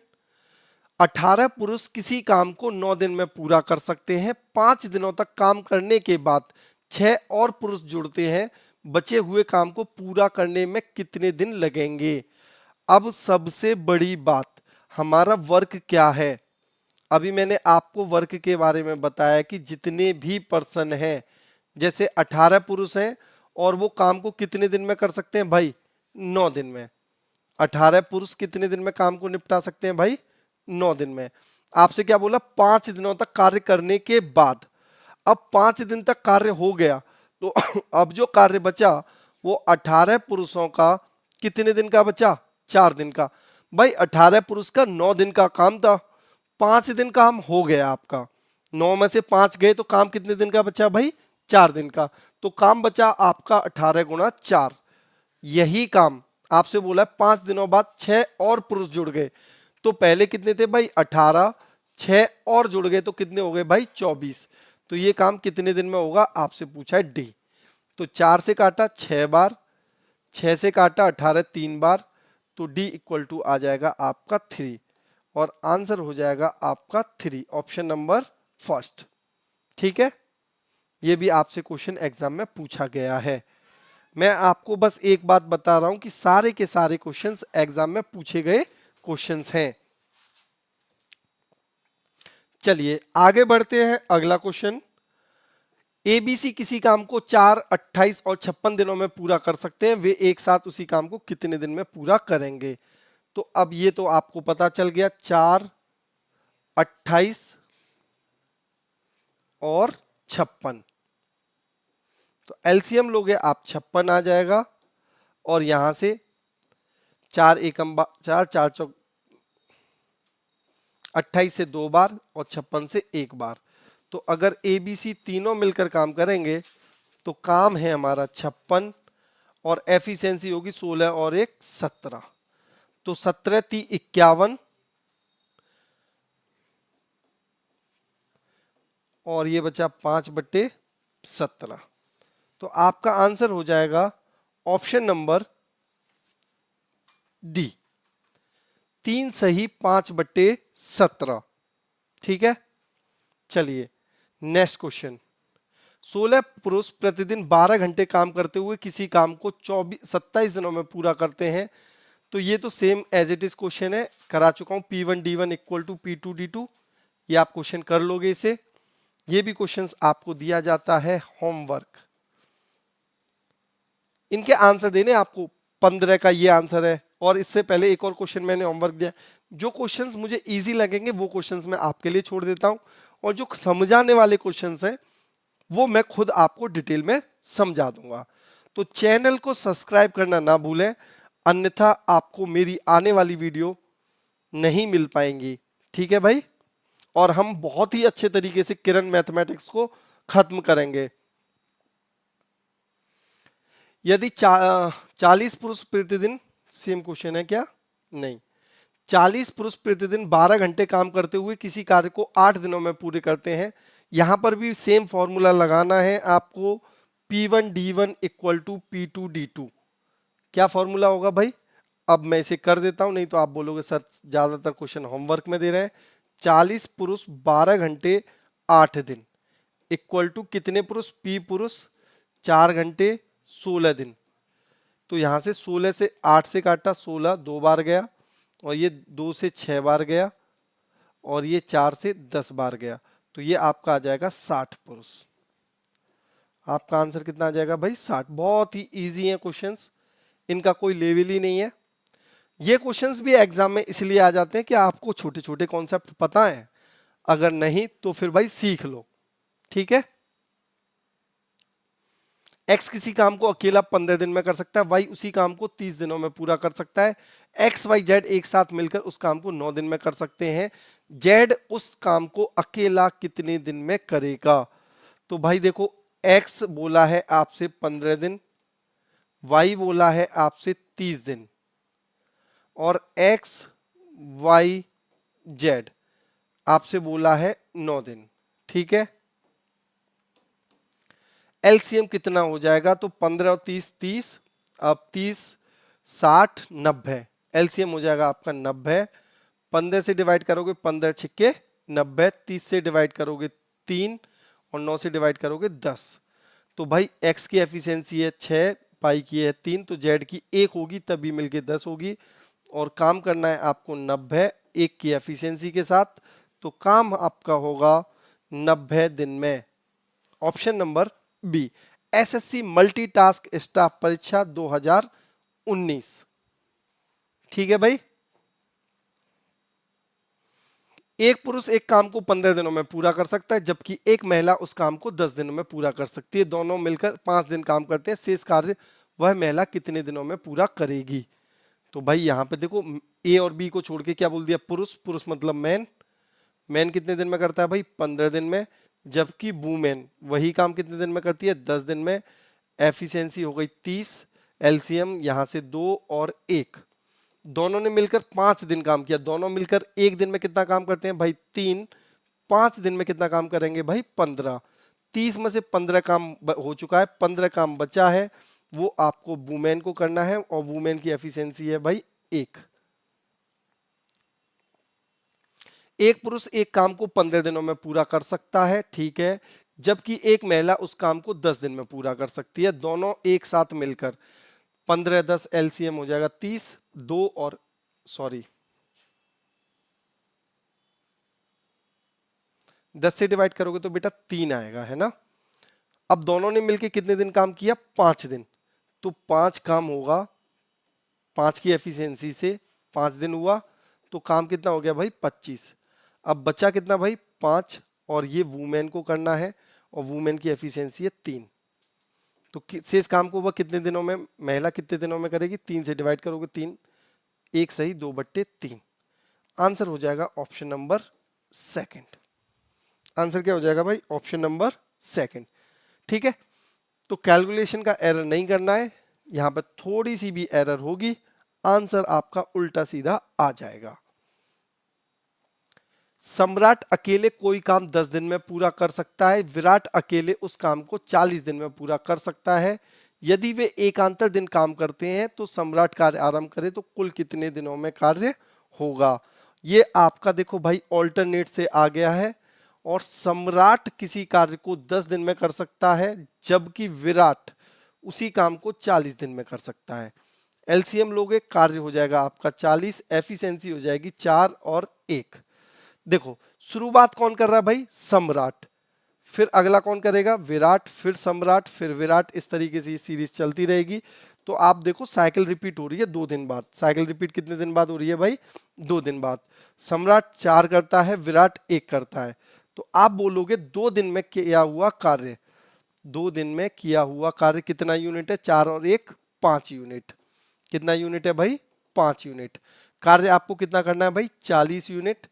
18 पुरुष किसी काम को 9 दिन में पूरा कर सकते हैं। 5 दिनों तक काम करने के बाद 6 और पुरुष जुड़ते हैं, बचे हुए काम को पूरा करने में कितने दिन लगेंगे? अब सबसे बड़ी बात, हमारा वर्क क्या है? अभी मैंने आपको वर्क के बारे में बताया कि जितने भी पर्सन हैं, जैसे 18 पुरुष हैं और वो काम को कितने दिन में कर सकते हैं भाई? 9 दिन में। 18 पुरुष कितने दिन में काम को निपटा सकते हैं भाई? 9 दिन में। आपसे क्या बोला? 5 दिनों तक कार्य करने के बाद। अब 5 दिन तक कार्य हो गया तो अब जो कार्य बचा वो 18 पुरुषों का कितने दिन का बचा? 4 दिन का। भाई 18 पुरुष का 9 दिन का काम था, 5 दिन काम हो गया आपका, 9 में से 5 गए तो काम कितने दिन का बचा भाई? 4 दिन का। तो काम बचा आपका 18 गुणा 4। यही काम आपसे बोला है 5 दिनों बाद 6 और पुरुष जुड़ गए, तो पहले कितने थे भाई? 18, 6 और जुड़ गए तो कितने हो गए भाई? 24। तो ये काम कितने दिन में होगा आपसे पूछा है डी। तो 4 से काटा 6 बार, 6 से काटा 18 3 बार, तो डी इक्वल टू आ जाएगा आपका 3 और आंसर हो जाएगा आपका 3, ऑप्शन नंबर फर्स्ट। ठीक है, ये भी आपसे क्वेश्चन एग्जाम में पूछा गया है। मैं आपको बस एक बात बता रहा हूं कि सारे के सारे क्वेश्चंस एग्जाम में पूछे गए क्वेश्चंस हैं। चलिए आगे बढ़ते हैं। अगला क्वेश्चन, एबीसी किसी काम को 4, 28 और 56 दिनों में पूरा कर सकते हैं, वे एक साथ उसी काम को कितने दिन में पूरा करेंगे? तो अब ये तो आपको पता चल गया, 4, 28 और 56। तो एलसीएम लोगे आप 56 आ जाएगा और यहां से 4 एकम 4, 4 चौक 28 से 2 बार और 56 से 1 बार। तो अगर ए बी सी तीनों मिलकर काम करेंगे तो काम है हमारा 56 और एफिशिएंसी होगी 16 और 1 17। तो 17 × 3 = 51 और ये बचा 5/17। तो आपका आंसर हो जाएगा ऑप्शन नंबर डी, 3 सही 5/17। ठीक है, चलिए नेक्स्ट क्वेश्चन, 16 पुरुष प्रतिदिन 12 घंटे काम करते हुए किसी काम को 27 दिनों में पूरा करते हैं। तो ये तो same as it is question है, करा चुका हूं, P1 D1 = P2 D2। ये आप क्वेश्चन कर लोगे इसे। ये भी क्वेश्चंस आपको दिया जाता है होमवर्क, इनके आंसर देने आपको। 15 का ये आंसर है और इससे पहले एक और क्वेश्चन मैंने होमवर्क दिया। जो क्वेश्चंस मुझे इजी लगेंगे वो क्वेश्चंस मैं आपके लिए छोड़ देता हूं और जो समझाने वाले क्वेश्चंस हैं वो मैं खुद आपको डिटेल में समझा दूंगा। तो चैनल को सब्सक्राइब करना ना भूलें, अन्यथा आपको मेरी आने वाली वीडियो नहीं मिल पाएंगी। ठीक है भाई, और हम बहुत ही अच्छे तरीके से किरण मैथमेटिक्स को खत्म करेंगे। यदि 40 पुरुष प्रतिदिन, सेम क्वेश्चन है क्या? नहीं, 40 पुरुष प्रतिदिन 12 घंटे काम करते हुए किसी कार्य को 8 दिनों में पूरे करते हैं। यहां पर भी सेम फॉर्मूला लगाना है आपको, P1 D1 = P2 D2। क्या फॉर्मूला होगा भाई? अब मैं इसे कर देता हूं, नहीं तो आप बोलोगे सर ज्यादातर क्वेश्चन होमवर्क में दे रहे हैं। 40 पुरुष 12 घंटे 8 दिन इक्वल टू कितने पुरुष? P पुरुष 4 घंटे 16 दिन। तो यहां से 16 से 8 से काटा, 16 2 बार गया और ये 2 से 6 बार गया और ये 4 से 10 बार गया। तो ये आपका आ जाएगा 60 पुरुष। आपका आंसर कितना आ जाएगा भाई? 60। बहुत ही इजी है क्वेश्चंस, इनका कोई लेवल ही नहीं है। ये क्वेश्चंस भी एग्जाम में इसलिए आ जाते हैं कि आपको छोटे छोटे कॉन्सेप्ट पता है, अगर नहीं तो फिर भाई सीख लो। ठीक है, एक्स किसी काम को अकेला 15 दिन में कर सकता है, वाई उसी काम को 30 दिनों में पूरा कर सकता है, एक्स वाई जेड एक साथ मिलकर उस काम को 9 दिन में कर सकते हैं, जेड उस काम को अकेला कितने दिन में करेगा? तो भाई देखो, एक्स बोला है आपसे 15 दिन, वाई बोला है आपसे 30 दिन और एक्स वाई जेड आपसे बोला है 9 दिन, ठीक है। एलसीएम कितना हो जाएगा, तो 15 और 30 30, अब 30 60 90, एलसीएम हो जाएगा आपका 90। 15 से डिवाइड करोगे 15 छिक्के 90, 30 से डिवाइड करोगे 3 और 9 से डिवाइड करोगे 10। तो भाई x की एफिशिएंसी है 6, पाई की है 3, तो z की 1 होगी तभी मिलके 10 होगी। और काम करना है आपको 90 1 की एफिशिएंसी के साथ, तो काम आपका होगा 90 दिन में। Option number B, SSC multitask staff परीक्षा 2019। ठीक है भाई। एक पुरुष एक काम को 15 दिनों में पूरा कर सकता है, जबकि एक महिला उस काम को 10 दिनों में पूरा कर सकती है। दोनों मिलकर 5 दिन काम करते हैं, शेष कार्य वह महिला कितने दिनों में पूरा करेगी। तो भाई यहाँ पे देखो, ए और बी को छोड़ के क्या बोल दिया, पुरुष, पुरुष मतलब मैन, मैन कितने दिन में करता है भाई 15 दिन में, जबकि वुमेन वही काम कितने दिन में करती है 10 दिन में। एफिशिएंसी हो गई 30, एलसीएम यहाँ से 2 और 1, दोनों ने मिलकर 5 दिन काम किया। दोनों मिलकर एक दिन में कितना काम करते हैं भाई 3, 5 दिन में कितना काम करेंगे भाई 15। 30 में से 15 काम हो चुका है, 15 काम बचा है, वो आपको वुमेन को करना है, और वुमेन की एफिशिएंसी है भाई 1। एक पुरुष एक काम को 15 दिनों में पूरा कर सकता है, ठीक है, जबकि एक महिला उस काम को 10 दिन में पूरा कर सकती है, दोनों एक साथ मिलकर। 15 10 एलसीएम हो जाएगा 30, 2 और 10 से डिवाइड करोगे तो बेटा 3 आएगा, है ना। अब दोनों ने मिलके कितने दिन काम किया 5 दिन, तो 5 काम होगा, 5 की एफिशिएंसी से 5 दिन हुआ, तो काम कितना हो गया भाई 25। अब बचा कितना भाई 5, और ये वुमेन को करना है, और वुमेन की एफिशिएंसी है 3, तो शेष काम को वह कितने दिनों में, महिला कितने दिनों में करेगी, 3 से डिवाइड करोगे 3, 1 सही 2/3। आंसर हो जाएगा ऑप्शन नंबर सेकंड। आंसर क्या हो जाएगा भाई, ऑप्शन नंबर सेकंड, ठीक है। तो कैलकुलेशन का एरर नहीं करना है, यहां पर थोड़ी सी भी एरर होगी आंसर आपका उल्टा सीधा आ जाएगा। सम्राट अकेले कोई काम 10 दिन में पूरा कर सकता है, विराट अकेले उस काम को 40 दिन में पूरा कर सकता है। यदि वे एकांतर दिन काम करते हैं तो सम्राट कार्य आरंभ करे तो कुल कितने दिनों में कार्य होगा। ये आपका देखो भाई ऑल्टरनेट से आ गया है, और सम्राट किसी कार्य को 10 दिन में कर सकता है, जबकि विराट उसी काम को 40 दिन में कर सकता है। एलसीएम लोगे, कार्य हो जाएगा आपका 40, एफिशिएंसी हो जाएगी 4 और 1। देखो शुरुआत कौन कर रहा है भाई, सम्राट, फिर अगला कौन करेगा विराट, फिर सम्राट, फिर विराट, इस तरीके से ये सीरीज चलती रहेगी। तो आप देखो साइकिल रिपीट हो रही है 2 दिन बाद। साइकिल रिपीट कितने दिन बाद हो रही है भाई 2 दिन बाद। सम्राट 4 करता है, विराट 1 करता है, तो आप बोलोगे 2 दिन में किया हुआ कार्य, 2 दिन में किया हुआ कार्य कितना यूनिट है, 4 और 1 5 यूनिट। कितना यूनिट है भाई 5 यूनिट। कार्य आपको कितना करना है भाई 40 यूनिट,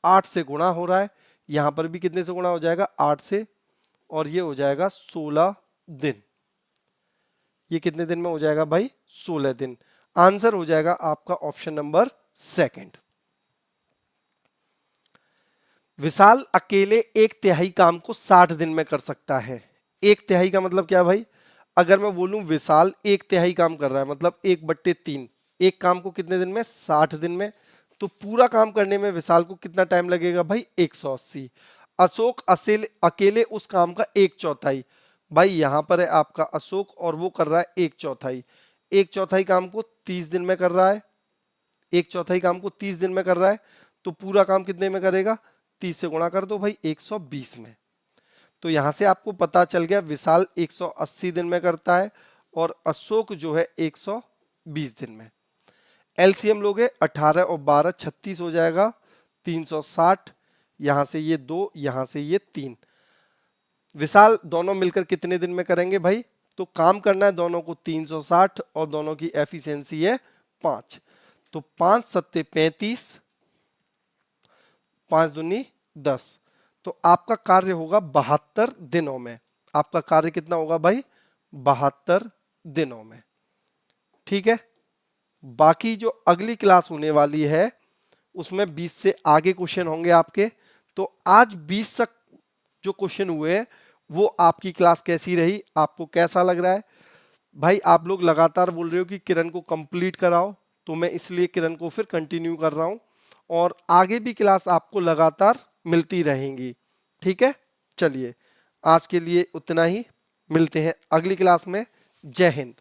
8 से गुणा हो रहा है, यहां पर भी कितने से गुणा हो जाएगा 8 से, और ये हो जाएगा 16 दिन। ये कितने दिन में हो जाएगा भाई 16 दिन। आंसर हो जाएगा आपका ऑप्शन नंबर सेकंड। विशाल अकेले 1/3 काम को 60 दिन में कर सकता है। 1/3 का मतलब क्या भाई, अगर मैं बोलूं विशाल 1/3 काम कर रहा है, मतलब 1/3, एक काम को कितने दिन में 60 दिन में, तो पूरा काम करने में विशाल को कितना टाइम लगेगा भाई 180। अशोक अकेले उस काम का 1/4, भाई यहां पर है आपका अशोक और वो कर रहा है 1/4, 1/4 काम को 30 दिन में कर रहा है, 1/4 काम को 30 दिन में कर रहा है, तो पूरा काम कितने में करेगा 30 से गुणा कर दो भाई 120 में। तो यहां से आपको पता चल गया विशाल 180 दिन में करता है और अशोक जो है 120 दिन में। एलसीएम लोगे 18 और 12 36 हो जाएगा 360, यहां से ये 2, यहां से ये 3। विशाल दोनों मिलकर कितने दिन में करेंगे भाई, तो काम करना है दोनों को 360 और दोनों की एफिशिएंसी है 5, तो 5 सत्ते 35, 5 दूनी 10, तो आपका कार्य होगा 72 दिनों में। आपका कार्य कितना होगा भाई 72 दिनों में, ठीक है। बाकी जो अगली क्लास होने वाली है उसमें 20 से आगे क्वेश्चन होंगे आपके, तो आज 20 तक जो क्वेश्चन हुए हैं वो आपकी क्लास कैसी रही, आपको कैसा लग रहा है? भाई आप लोग लगातार बोल रहे हो कि किरण को कंप्लीट कराओ, तो मैं इसलिए किरण को फिर कंटिन्यू कर रहा हूं और आगे भी क्लास आपको लगातार मिलती रहेंगी। ठीक है, चलिए आज के लिए उतना ही, मिलते हैं अगली क्लास में। जय हिंद।